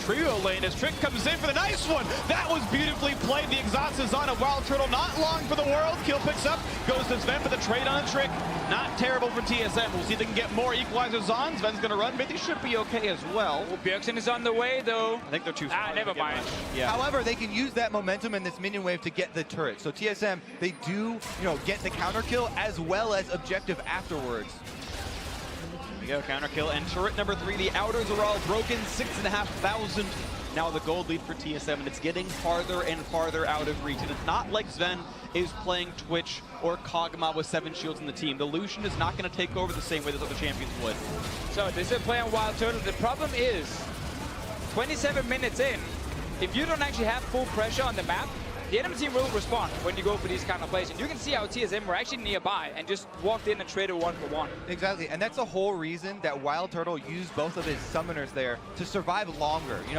trio lane as Trick comes in for the nice one. That was beautifully played. The exhaust is on a Wild Turtle. Not long for the world. Kill picks up. Goes to Sven for the trade on a Trick. Not terrible for TSM. We'll see if they can get more equalizers on. Sven's going to run. Mithy should be okay as well. Well, Bjergsen is on the way, though. I think they're too far. Never mind. Yeah. However, they can use that momentum in this minion wave to get the turret. So TSM, they do, get the counter kill as well as objective afterwards. There we go, counter kill. And turret number 3, the outers are all broken. 6,500. Now the gold lead for TSM, and it's getting farther and farther out of reach. And it's not like Sven is playing Twitch or Kog'Maw with 7 shields in the team. The Lucian is not going to take over the same way that other champions would. So this is playing Wild Turtle. The problem is, 27 minutes in, if you don't actually have full pressure on the map, the enemy team will respond when you go for these kind of plays. And you can see how TSM were actually nearby and just walked in and traded 1-for-1. Exactly, and that's the whole reason that Wild Turtle used both of his summoners there to survive longer. He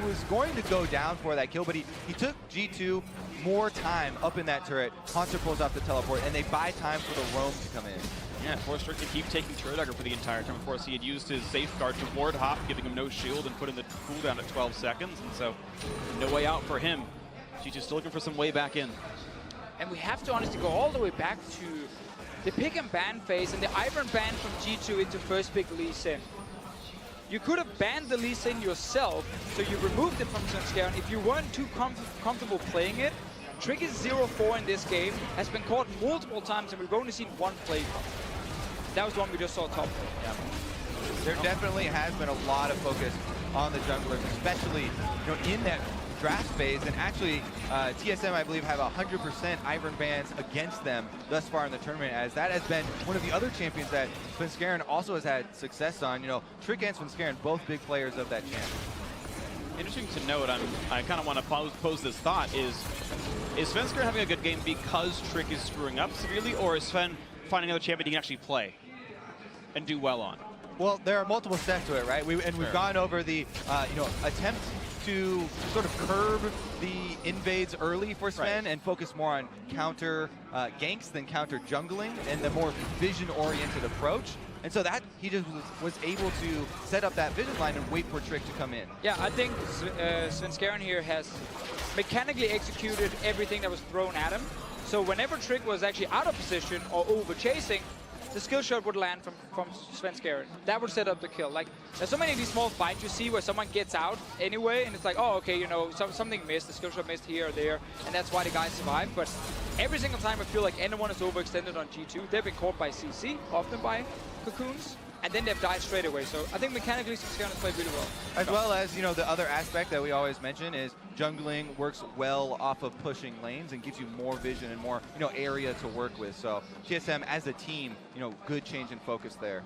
was going to go down for that kill, but he took G2 more time up in that turret. Haunter pulls off the teleport, and they buy time for the roam to come in. Yeah, forced Trick to keep taking turret dagger for the entire time. Of course, he had used his safeguard to ward Hop, giving him no shield and putting the cooldown at 12 seconds. And so, no way out for him. G2 still looking for some way back in. And we have to honestly go all the way back to the pick and ban phase and the Ivern ban from G2 into first pick Lee Sin. You could have banned the Lee Sin yourself, so you removed it from Svenskeren if you weren't too comfortable playing it. Trick is 0-4 in this game, has been caught multiple times, and we've only seen one play from. That was the one we just saw top. Yeah. There definitely has been a lot of focus on the junglers, especially in that draft phase, and actually TSM, I believe, have 100% Ivern bans against them thus far in the tournament, as that has been one of the other champions that Svenskeren also has had success on. Trick and Svenskeren, both big players of that champ. Interesting to note, I kind of want to pose this thought, is Svenskeren having a good game because Trick is screwing up severely, or is Sven finding another champion he can actually play and do well on? Well, there are multiple steps to it, right? We've gone over the attempt to sort of curb the invades early for Sven and focus more on counter ganks than counter jungling and the more vision-oriented approach. And so that he just was able to set up that vision line and wait for Trick to come in. Yeah, I think Svenskeren here has mechanically executed everything that was thrown at him. So whenever Trick was actually out of position or over chasing, the skill shot would land from Svenskeren. That would set up the kill. Like, there's so many of these small fights you see where someone gets out anyway, and it's like, oh, okay, something missed, the skill shot missed here or there, and that's why the guys survived. But every single time I feel like anyone is overextended on G2, they've been caught by CC, often by Cocoons, and then they've died straight away. So I think mechanically Svenskeren has played really well. As well as, the other aspect that we always mention is jungling works well off of pushing lanes and gives you more vision and more, area to work with. So TSM as a team, good change in focus there.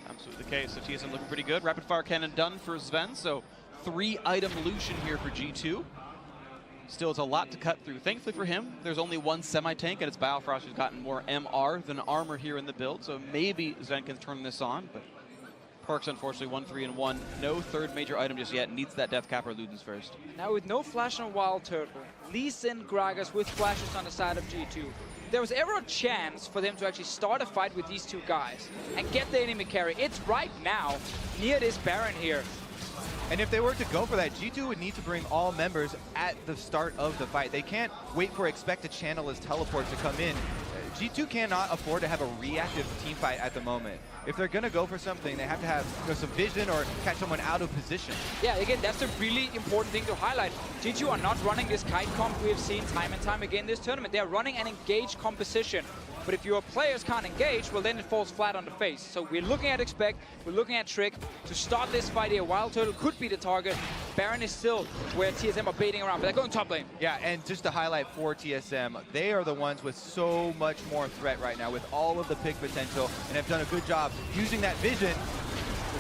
Absolutely the case. So TSM looking pretty good. Rapid fire cannon done for Sven. So 3-item Lucian here for G2. Still, it's a lot to cut through. Thankfully for him, there's only one semi-tank, and it's Biofrost who's gotten more MR than armor here in the build. So maybe Sven can turn this on, but Perks, unfortunately, 1-3-1. No third major item just yet. Needs that Death Cap or Ludens first. Now with no flash on Wild Turtle, Lee Sin, Gragas with flashes on the side of G2. If there was ever a chance for them to actually start a fight with these two guys and get the enemy carry, it's right now near this Baron here. And if they were to go for that, G2 would need to bring all members at the start of the fight. They can't wait for Expect to channel his teleport to come in. G2 cannot afford to have a reactive team fight at the moment. If they're going to go for something, they have to have some vision or catch someone out of position. Yeah, again, that's a really important thing to highlight. G2 are not running this kite comp we have seen time and time again this tournament. They're running an engaged composition. But if your players can't engage, well, then it falls flat on the face. So we're looking at Expect, we're looking at Trick. To start this fight here, Wild Turtle could be the target. Baron is still where TSM are baiting around, but they're going top lane. Yeah, and just to highlight for TSM, they are the ones with so much more threat right now with all of the pick potential and have done a good job using that vision.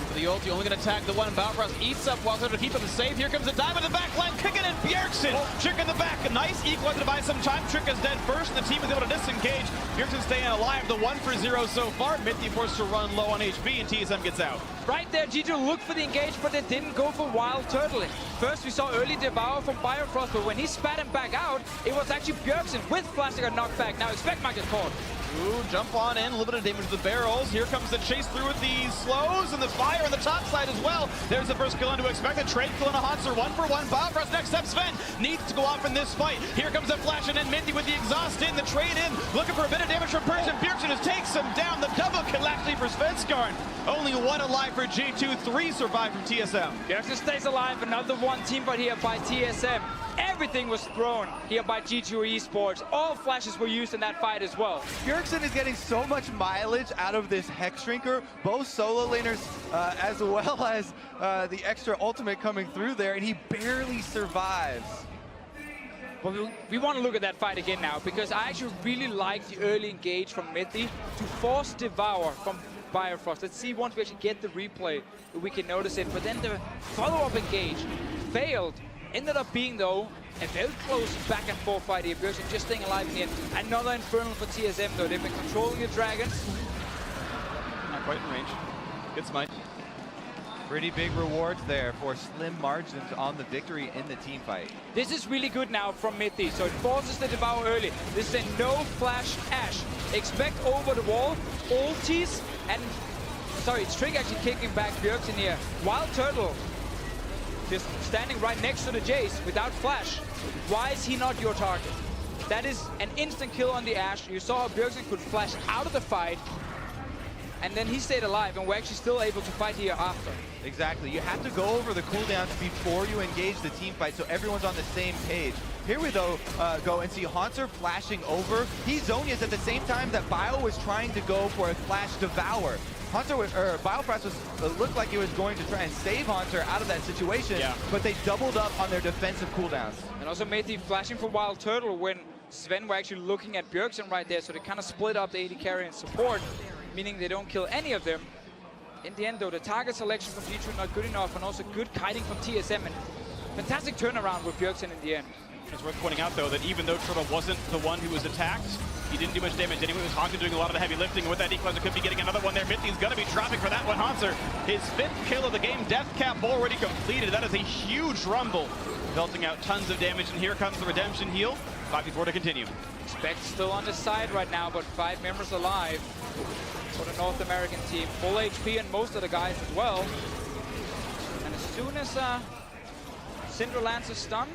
For the ulti, only going to tag the one. Balfrost eats up Wild Turtle to keep him safe. Here comes the dive in the back line, kicking in Bjergsen. Trick in the back, a nice equalizer to buy some time. Trick is dead first, and the team is able to disengage. Bjergsen staying alive, the 1-for-0 so far. Mithy forced to run low on HP, and TSM gets out. Right there, G2 looked for the engage, but they didn't go for Wild Turtle. First, we saw early devour from Biofrost, but when he spat him back out, it was actually Bjergsen with Plastic knockback. Now Expect might get caught. Ooh, jump on in, a little bit of damage to the barrels. Here comes the chase through with the slows and the fire on the top side as well. There's the first kill into expect. A trade kill and a Hanser, 1-for-1. Biofrost next step. Sven needs to go off in this fight. Here comes a flash and then Minty with the exhaust in, the trade in, looking for a bit of damage from Perks, and Bjergsen just takes him down. The double kill actually for Svenskarn. Only one alive for G2, 3 survive from TSM. Bjergsen stays alive, another one team fight here by TSM. Everything was thrown here by G2 Esports. All flashes were used in that fight as well. Bjergsen is getting so much mileage out of this Hex Shrinker, both solo laners as well as the extra ultimate coming through there, and he barely survives. Well, we want to look at that fight again now, because I actually really like the early engage from Mithy to force Devour from Biofrost. Let's see once we actually get the replay if we can notice it. But then the follow-up engage failed. Ended up being, though, a very close back and forth fight here. Bjergsen just staying alive in the end. Another Infernal for TSM, though. They've been controlling the Dragons. Not quite in range. Good smite. Pretty big rewards there for slim margins on the victory in the team fight. This is really good now from Mithy, so it forces the Devour early. This is a no flash Ash. Expect over the wall, ultis, and sorry, Trick actually kicking back Bjergsen here. Wild Turtle just standing right next to the Jace without flash. Why is he not your target? That is an instant kill on the Ash. You saw how Bjergsen could flash out of the fight, and then he stayed alive, and we're actually still able to fight here after. Exactly. You have to go over the cooldowns before you engage the team fight so everyone's on the same page. Here we go and see Hanser flashing over. He Zonias at the same time that Bio was trying to go for a flash Devour. Biofrost looked like he was going to try and save Hanser out of that situation, but they doubled up on their defensive cooldowns. And also Mithy flashing for Wild Turtle when Sven were actually looking at Bjergsen right there, so they kind of split up the AD carry and support, meaning they don't kill any of them. In the end, though, the target selection from G2 not good enough, and also good kiting from TSM, and fantastic turnaround with Bjergsen in the end. It's worth pointing out, though, that even though Turtle wasn't the one who was attacked, he didn't do much damage anyway. It was Hanser doing a lot of the heavy lifting, and with that equalizer could be getting another one there. Mithy's going to be dropping for that one. Hanser, his 5th kill of the game, death cap already completed. That is a huge rumble, belting out tons of damage, and here comes the redemption heal. 5v4 to continue. Expect still on the side right now, but 5 members alive for the North American team. Full HP and most of the guys as well. And as soon as Syndra lands a stun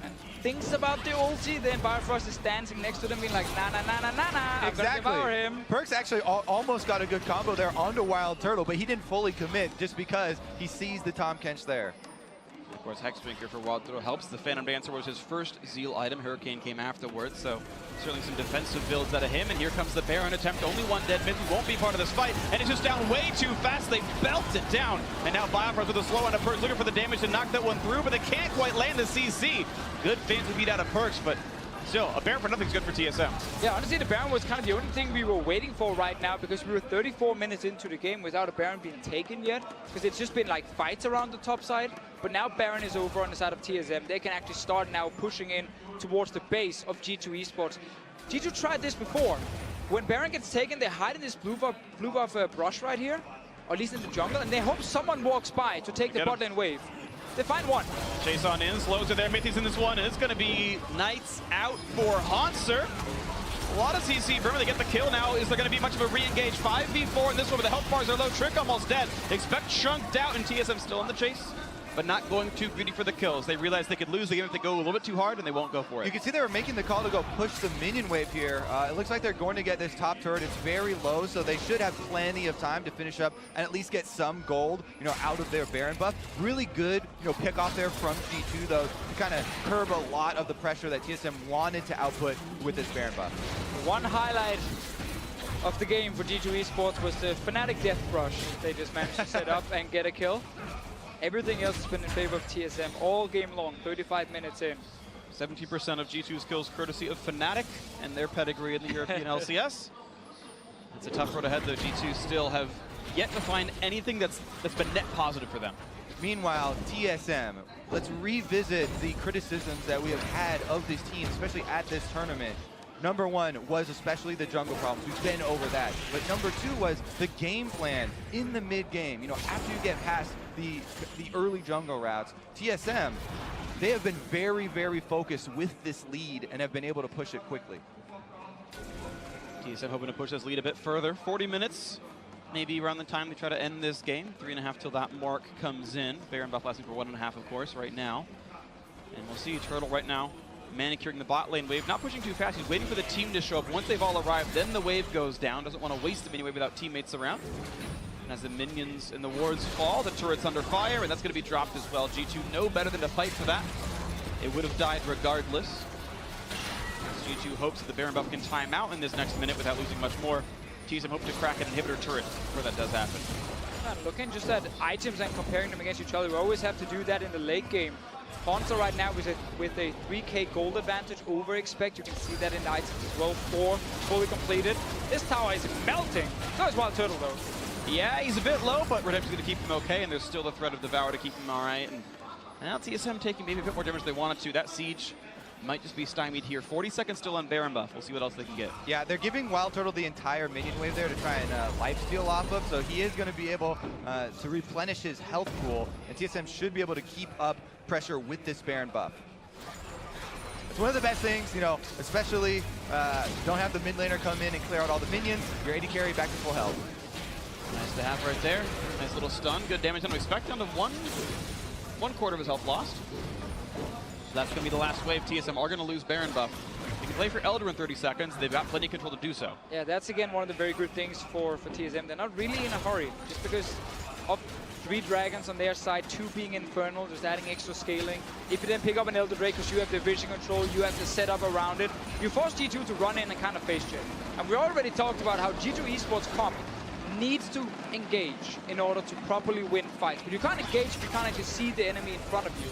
and thinks about the ulti, then Biofrost is dancing next to them being like, nah, nah, nah, nah, nah, nah. Exactly. I'm gonna devour him. Perks actually almost got a good combo there onto Wild Turtle, but he didn't fully commit just because he sees the Tahm Kench there. Of course, Hexdrinker for Wild Turtle helps. The Phantom Dancer was his first Zeal item. Hurricane came afterwards, so certainly some defensive builds out of him. And here comes the Baron attempt. Only one dead. Mithy won't be part of this fight, and it's just down way too fast. They belt it down, and now Biofrost with a slow on a Perks looking for the damage to knock that one through, but they can't quite land the CC. Good fancy beat out of Perks, but still, a Baron for nothing's good for TSM. Yeah, honestly, the Baron was kind of the only thing we were waiting for right now, because we were 34 minutes into the game without a Baron being taken yet, because it's just been like fights around the top side. But now Baron is over on the side of TSM. They can actually start now pushing in towards the base of G2 Esports. G2 tried this before. When Baron gets taken, they hide in this blue buff brush right here, or at least in the jungle, and they hope someone walks by to take the bot lane wave. They find one. Chase on in, slows are there, Mithy's in this one, and it's going to be Knights out for Hanser. A lot of CC Burma, they get the kill now. Is there going to be much of a re-engage? 5v4 in this one, but the health bars are low. Trick almost dead. Expect chunked out, and TSM still in the chase, but not going too greedy for the kills. They realize they could lose the game if they go a little bit too hard, and they won't go for it. You can see they were making the call to go push the minion wave here. It looks like they're going to get this top turret. It's very low, so they should have plenty of time to finish up and at least get some gold, out of their Baron buff. Really good, pick off there from G2, though, to kind of curb a lot of the pressure that TSM wanted to output with this Baron buff. One highlight of the game for G2 Esports was the Fnatic Death Brush they just managed to set up and get a kill. Everything else has been in favor of TSM all game long, 35 minutes in. 70% of G2's kills courtesy of Fnatic and their pedigree in the European LCS. It's a tough road ahead, though. G2 still have yet to find anything that's been net positive for them. Meanwhile, TSM, let's revisit the criticisms that we have had of this team, especially at this tournament. Number one was especially the jungle problems. We've been over that. But number two was the game plan in the mid game. After you get past the early jungle routes, TSM, they have been very, very focused with this lead and have been able to push it quickly. TSM hoping to push this lead a bit further. 40 minutes, maybe around the time they try to end this game. 3.5 till that mark comes in. Baron buff lasting for 1.5, of course, right now. And we'll see Turtle right now manicuring the bot lane wave. Not pushing too fast. He's waiting for the team to show up. Once they've all arrived, then the wave goes down. Doesn't want to waste the mini wave without teammates around. And as the minions and the wards fall, the turret's under fire, and that's going to be dropped as well. G2 know better than to fight for that. It would have died regardless. G2 hopes that the Baron buff can time out in this next minute without losing much more. TSM hope to crack an inhibitor turret before that does happen. Looking just at items and comparing them against each other, we always have to do that in the late game. Hansa right now with a 3k gold advantage over expect. You can see that in the items as well. 4 fully completed. This tower is melting. So is Wild Turtle though. Yeah, he's a bit low, but Redemption's going to keep him okay, and there's still the threat of Devour to keep him all right. And now TSM taking maybe a bit more damage than they wanted to. That siege might just be stymied here. 40 seconds still on Baron buff. We'll see what else they can get. Yeah, they're giving Wild Turtle the entire minion wave there to try and lifesteal off of, so he is going to be able to replenish his health pool, and TSM should be able to keep up pressure with this Baron buff. It's one of the best things, you know, especially don't have the mid laner come in and clear out all the minions. Your AD carry back to full health. Nice to have right there. Nice little stun. Good damage on expect. Down to one quarter of his health lost. So that's going to be the last wave. TSM are going to lose Baron buff. They can play for Elder in 30 seconds. They've got plenty of control to do so. Yeah, that's again one of the very good things for TSM. They're not really in a hurry, just because of 3 dragons on their side, 2 being infernal, just adding extra scaling. If you then pick up an Elder Drake, because you have the vision control, you have the setup around it, you force G2 to run in and kind of face check. And we already talked about how G2 Esports comp needs to engage in order to properly win fights. But you can't engage if you can't actually see the enemy in front of you.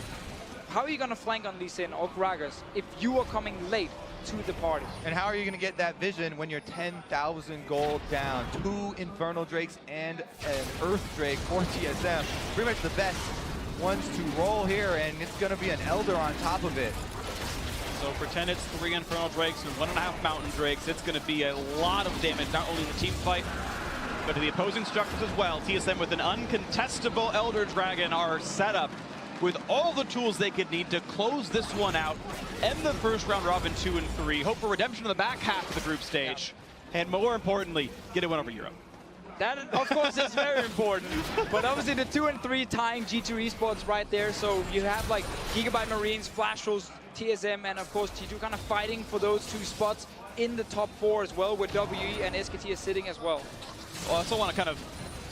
How are you going to flank on Lee Sin or Gragas if you are coming late to the party? And how are you going to get that vision when you're 10,000 gold down? 2 Infernal Drakes and an Earth Drake for TSM. Pretty much the best ones to roll here, and it's going to be an Elder on top of it. So pretend it's 3 Infernal Drakes and 1.5 Mountain Drakes. It's going to be a lot of damage, not only in the team fight, but to the opposing structures as well. TSM with an uncontestable Elder Dragon are set up with all the tools they could need to close this one out, end the first round robin 2 and 3, hope for redemption in the back half of the group stage, and more importantly, get a win over Europe. That, of course, is very important. But obviously the 2 and 3 tying G2 Esports right there. So you have like Gigabyte Marines, Flash Rolls, TSM, and of course G2 kind of fighting for those 2 spots in the top 4 as well, where WE and SKT is sitting as well. Well, I also want to kind of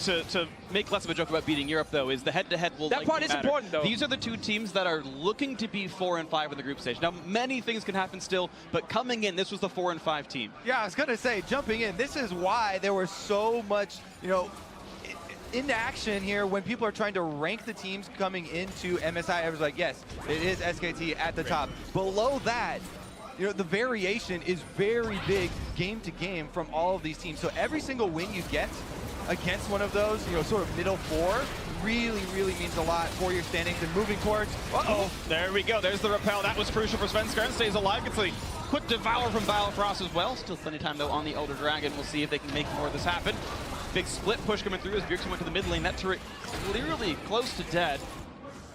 to make less of a joke about beating Europe, though, is the head-to-head will that part is matter. important, though. These are the 2 teams that are looking to be 4 and 5 in the group stage. Now, many things can happen still, but coming in, this was the 4 and 5 team. Yeah, I was going to say, jumping in, this is why there was so much, you know, inaction here when people are trying to rank the teams coming into MSI. I was like, yes, it is SKT at the top. Below that, you know, the variation is very big game to game from all of these teams. So every single win you get against one of those, you know, sort of middle 4, really, really means a lot for your standings and moving towards. Uh-oh. There we go. There's the repel. That was crucial for Svenskar. Stays alive. Gets a quick devour from Balafrost as well. Still plenty of time, though, on the Elder Dragon. We'll see if they can make more of this happen. Big split push coming through as Bjergsen went to the mid lane. That turret clearly close to dead,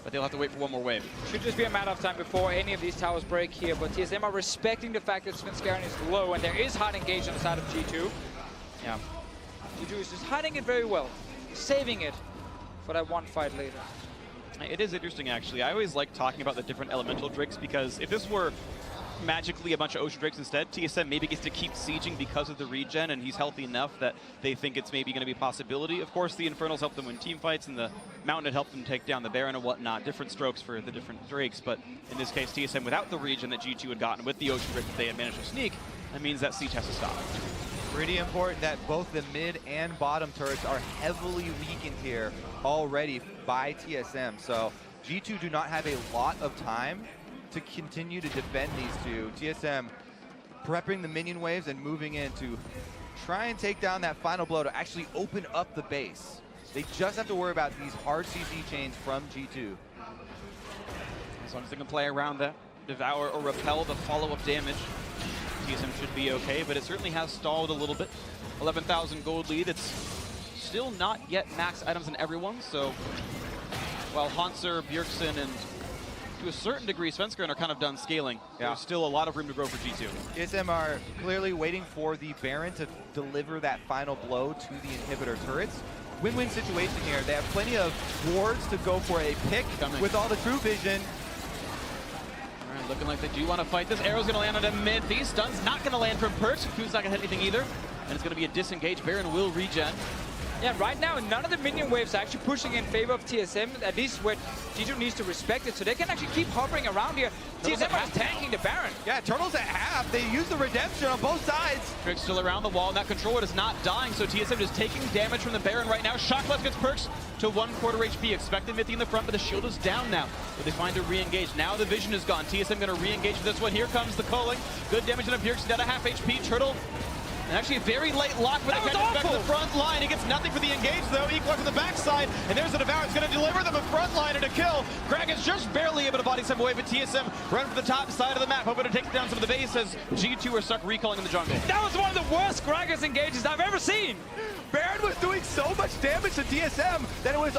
but they'll have to wait for one more wave. Should just be a matter of time before any of these towers break here, but TSM are respecting the fact that Svenskar is low, and there is hard engage on the side of G2. Yeah. G2 is just hiding it very well, saving it for that one fight later. It is interesting, actually. I always like talking about the different elemental drakes, because if this were magically a bunch of ocean drakes instead, TSM maybe gets to keep sieging because of the regen, and he's healthy enough that they think it's maybe going to be a possibility. Of course, the Infernals help them win team fights, and the Mountain had helped them take down the Baron and whatnot. Different strokes for the different drakes, but in this case, TSM without the regen that G2 had gotten with the ocean drake that they had managed to sneak, that means that siege has to stop. Pretty important that both the mid and bottom turrets are heavily weakened here already by TSM. So G2 do not have a lot of time to continue to defend these 2. TSM prepping the minion waves and moving in to try and take down that final blow to actually open up the base. They just have to worry about these hard CC chains from G2. As long as they can play around that, devour or repel the follow-up damage, TSM should be okay, but it certainly has stalled a little bit. 11,000 gold lead. It's still not yet max items in everyone, so while Hanser, Bjergsen, and to a certain degree, Svenskeren are kind of done scaling. Yeah. There's still a lot of room to grow for G2. TSM are clearly waiting for the Baron to deliver that final blow to the inhibitor turrets. Win-win situation here. They have plenty of wards to go for a pick with all the true vision. All right, looking like they do want to fight this. Arrow's going to land on a mid. These stuns not going to land from Perks. Ku's not going to hit anything either. And it's going to be a disengage. Baron will regen. Yeah, right now, none of the minion waves are actually pushing in favor of TSM, at least what G2 needs to respect it, so they can actually keep hovering around here. TSM are tanking the Baron. Yeah, Turtles at half. They use the redemption on both sides. Trick's still around the wall, and that controller is not dying, so TSM is taking damage from the Baron right now. Shockless gets Perks to 1/4 HP. Expected Mithy in the front, but the shield is down now. But they find to re-engage. Now the vision is gone. TSM going to re-engage with this one. Here comes the culling. Good damage on Bjergsen, down to half HP. Turtle. And actually a very late lock, but it back to the front line. He gets nothing for the engage, though. Equalize on the backside, and there's the Devour. It's going to deliver them a frontliner to kill. Greg is just barely able to body some away, but TSM run for the top side of the map, hoping to take down some of the base as G2 are stuck recalling in the jungle. That was one of the worst Gragas engages I've ever seen. Baron was doing so much damage to TSM that it was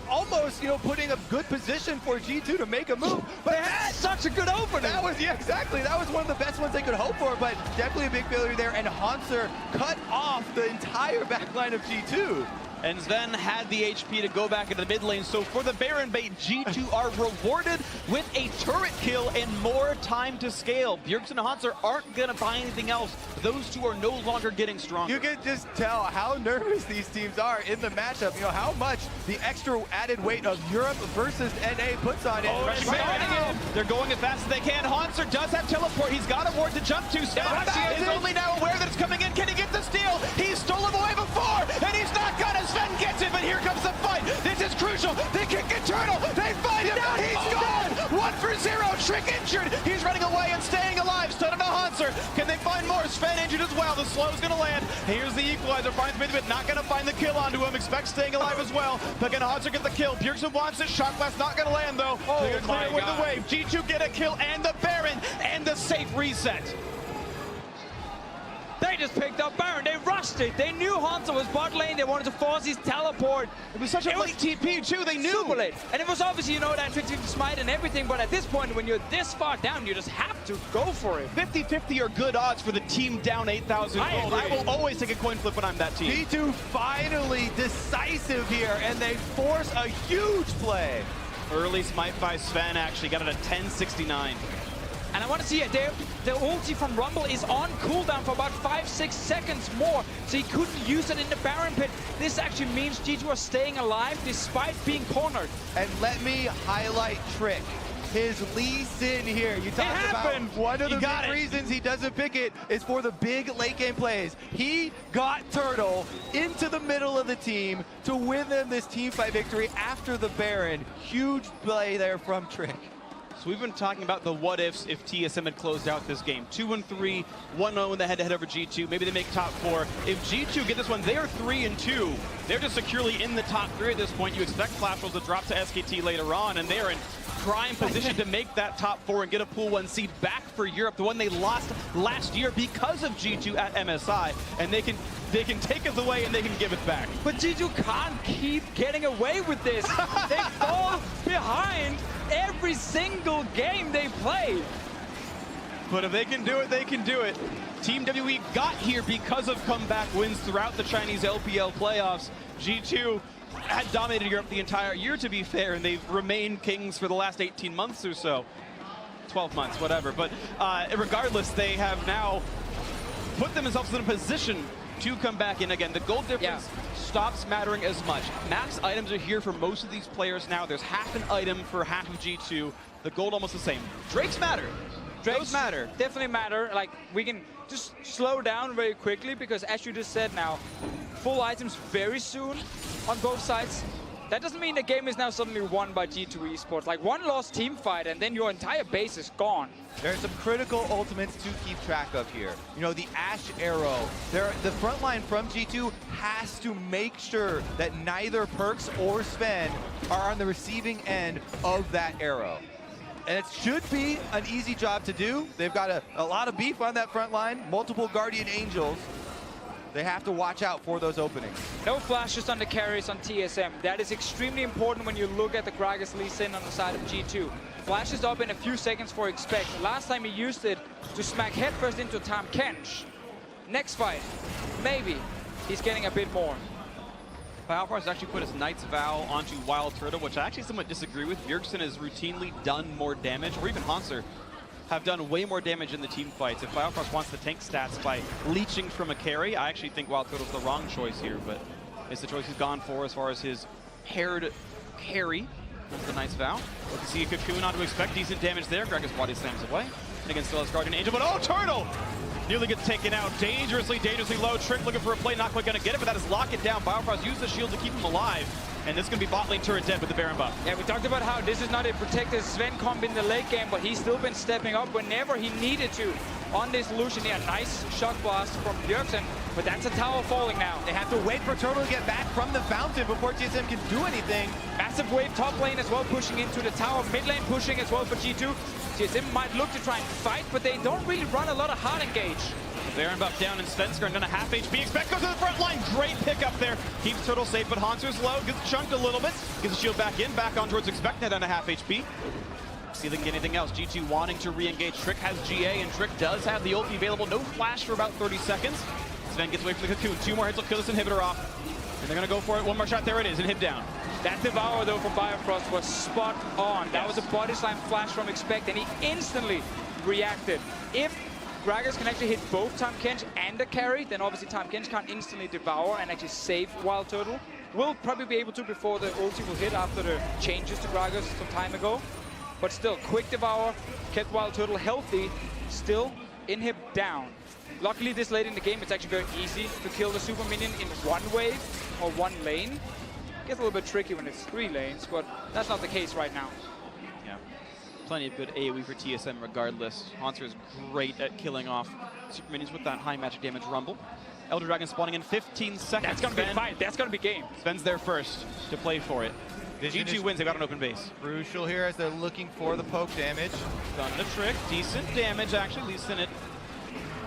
almost, you know, putting a good position for G2 to make a move. But they had such a good opening. That was, yeah, exactly. That was one of the best ones they could hope for, but definitely a big failure there. And Hanser cut off the entire backline of G2. And Sven had the HP to go back into the mid lane. So for the Baron bait, G2 are rewarded with a turret kill and more time to scale. Bjergsen and Hanser aren't going to buy anything else. Those two are no longer getting stronger. You can just tell how nervous these teams are in the matchup. You know, how much the extra added weight of Europe versus NA puts on it. They're going as fast as they can. Hanser does have teleport. He's got a ward to jump to. Sven is only now aware that it's coming in. Can he get the steal? He's stolen away before, and he's not gonna. Sven gets it, but here comes the fight. This is crucial. They kick Eternal. They fight him. He's gone. 1 for 0. Trick injured. He's running away and staying alive. Stun on Hanser. Can they find more? Sven injured as well. The slow's gonna land. Here's the equalizer. Finds Mithy, but not gonna find the kill onto him. Expects staying alive as well. But can Hanser get the kill? Bjergsen wants it. Shot blast not gonna land though. They're gonna clear away the wave. G2 get a kill and the Baron and the safe reset. They just picked up Baron. They rushed it. They knew Hanser was bot lane. They wanted to force his teleport. It was such a late TP too. They knew. Super late. And it was obviously, you know, that 50-50 smite and everything. But at this point, when you're this far down, you just have to go for it. 50-50 are good odds for the team down 8,000 gold. I will always take a coin flip when I'm that team. G2 finally decisive here, and they force a huge play. Early smite by Sven actually got it at 1069. And I want to see it. The ulti from Rumble is on cooldown for about 5-6 seconds more, so he couldn't use it in the Baron pit. This actually means G2 are staying alive despite being cornered. And let me highlight Trick. His Lee Sin here. You talked about one of the big reasons he doesn't pick it is for the big late game plays. He got Turtle into the middle of the team to win them this team fight victory after the Baron. Huge play there from Trick. So we've been talking about the what ifs if TSM had closed out this game. 2-3, 1-0 in the head-to-head over G2. Maybe they make top 4. If G2 get this one, they are 3-2. They're just securely in the top 3 at this point. You expect Clash to drop to SKT later on, and they are in prime position to make that top 4 and get a pool 1 seed back for Europe, the one they lost last year because of G2 at MSI. And they can take it away and they can give it back. But G2 can't keep getting away with this. They fall behind every single game they play. But if they can do it, they can do it. Team WE got here because of comeback wins throughout the Chinese LPL playoffs. G2 had dominated Europe the entire year, to be fair, and they've remained kings for the last 18 months or so. 12 months, whatever. But regardless, they have now put themselves in a position to come back in again. The gold difference stops mattering as much. Max items are here for most of these players now. There's half an item for half of G2. The gold almost the same. Drakes matter. Drakes matter. Definitely matter. Like, we can just slow down very quickly because, as you just said now, full items very soon on both sides. That doesn't mean the game is now suddenly won by G2 Esports. Like, one lost team fight and then your entire base is gone. There are some critical ultimates to keep track of here. You know, the Ashe Arrow. The front line from G2 has to make sure that neither Perks or Sven are on the receiving end of that arrow. And it should be an easy job to do. They've got a lot of beef on that front line, multiple Guardian Angels. They have to watch out for those openings. No flashes on the carries on TSM. That is extremely important when you look at the Gragas Lee Sin on the side of G2. flashes up in a few seconds for Expect. Last time he used it to smack headfirst into Tahm Kench. Next fight, maybe he's getting a bit more. Biofrost actually put his Knight's Vow onto Wild Turtle, which I actually somewhat disagree with. Bjergsen has routinely done more damage, or even Hanser have done way more damage in the team fights. If Biofrost wants to tank stats by leeching from a carry, I actually think Wild Turtle's the wrong choice here, but it's the choice he's gone for as far as his paired carry. That's the Knight's Vow. Look to see a Cocoon onto Expect. Decent damage there. Gragas body slams away. And again, still has Guardian Angel, but oh, Turtle! Nearly gets taken out. Dangerously low. Trick looking for a play, not quite going to get it, but that is lock it down. Biofrost used the shield to keep him alive. And this is going to be bot lane turret dead with the Baron buff. Yeah, we talked about how this is not a protected Sven comp in the late game, but he's still been stepping up whenever he needed to on this Lucian. Yeah, nice shock blast from Bjergsen, but that's a tower falling now. They have to wait for Turtle to get back from the fountain before TSM can do anything. Massive wave top lane as well, pushing into the tower. Mid lane pushing as well for G2. TSM might look to try and fight, but they don't really run a lot of hard engage. Baron buff down, and Svenskar down a half HP. Expect goes to the front line. Great pick up there. Keeps Turtle safe, but Hanser's low. Gets chunked a little bit. Gets the shield back in. Back on towards Expect. Now down a half HP. See if they can get anything else. G2 wanting to re-engage. Trick has GA, and Trick does have the ulti available. No flash for about 30 seconds. Sven gets away from the Cocoon. 2 more hits will kill this inhibitor off. And they're going to go for it. 1 more shot. There it is. Inhib down. That Devour, though, from Biofrost was spot on. That was a body slam flash from Expect, and he instantly reacted. If Gragas can actually hit both Tahm Kench and the carry, then obviously Tahm Kench can't instantly Devour and actually save Wild Turtle. Will probably be able to before the ulti will hit after the changes to Gragas some time ago. But still, quick Devour, kept Wild Turtle healthy, still inhib down. Luckily, this late in the game, it's actually very easy to kill the super minion in one wave or one lane. Gets a little bit tricky when it's 3 lanes, but that's not the case right now. Yeah, plenty of good AoE for TSM regardless. Hanser is great at killing off super minions with that high magic damage rumble. Elder Dragon spawning in 15 seconds. That's going to be a fight. That's going to be game. Sven's there first to play for it. G2 wins. They got an open base. Crucial here as they're looking for the poke damage. Done the Trick. Decent damage, actually. At least in at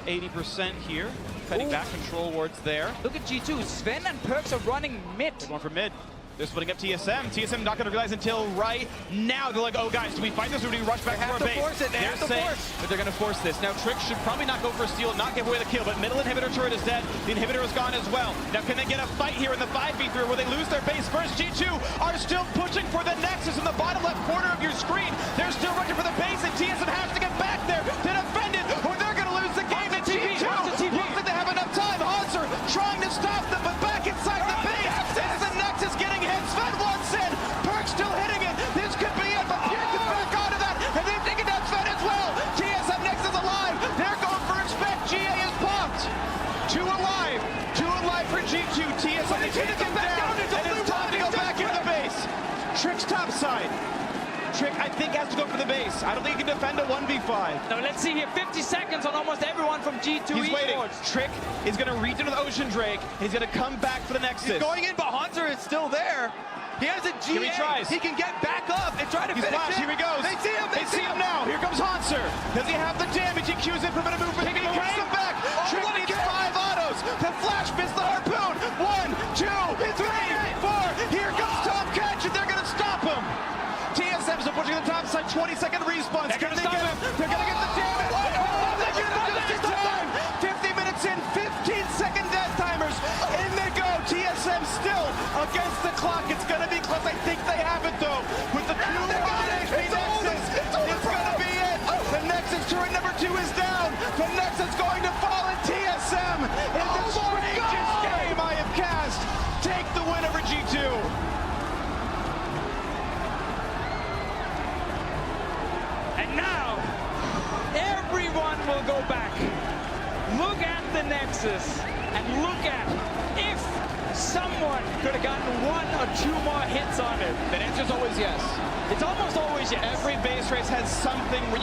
80% here. Heading back. Control wards there. Look at G2. Sven and Perks are running mid. They're going for mid. They're splitting up TSM. TSM not going to realize until right now. They're like, oh, guys, do we fight this or do we rush back to our base? They're saying that they're going to force this. Now, Trick should probably not go for a steal and not give away the kill, but middle inhibitor turret is dead. The inhibitor is gone as well. Now, can they get a fight here in the 5v3 where they lose their base first? G2 are still pushing for the Nexus in the bottom left corner of your screen. They're still rushing for the base, and TSM has to get back there to defend it, or they're going to lose the game. And G2 looks like they have enough time. Hanser trying to stop them, but back inside the base. It's the Nexus getting hit. Sven wants in. Perk's still hitting it. This could be it, but Bjergsen back onto that, and they've taken down Sven as well. TSM Nexus alive. They're going for Expect. GA is popped. 2 alive. 2 alive for G2. TSM is going to get down, and it's time to go back into the base. Trick's top side. Trick, I think, has to go for the base. I don't think he can defend a 1v5. Now, let's see here. 50 seconds on almost everyone from G2 He's waiting. Trick is going to reach into the Ocean Drake. He's going to come back for the Nexus. He's going in, but Hanser is still there. He has a GA. He tries. He can get back up and try to finish it. Here he goes. They see him. They see him now. Here comes Hanser. Does he have the damage? He cues in for a bit of movement. He cuts him back. Trick needs 5 autos. The flash missed the harpoon. 1, 2, 3, 4. Here comes Tahm Kench, and they're going to stop him. TSM's pushing to the top side. 20-second respawns. They're going to stop him. They're going to get the damage. Oh, they get it just in time. 50 minutes in. 15-second death timers. In they go. TSM still against the clock. It's going to be close. I think they have it, though. With the 2 HP Nexus, it's going to be it. The Nexus turret number 2 is down. The Nexus going to fall in TSM. In the strangest game I have cast. Take the win over G2. And now, everyone will go back. Look at the Nexus and look at if someone could have gotten 1 or 2 more hits on it. The answer is always yes. It's almost always yes. Every base race has something where you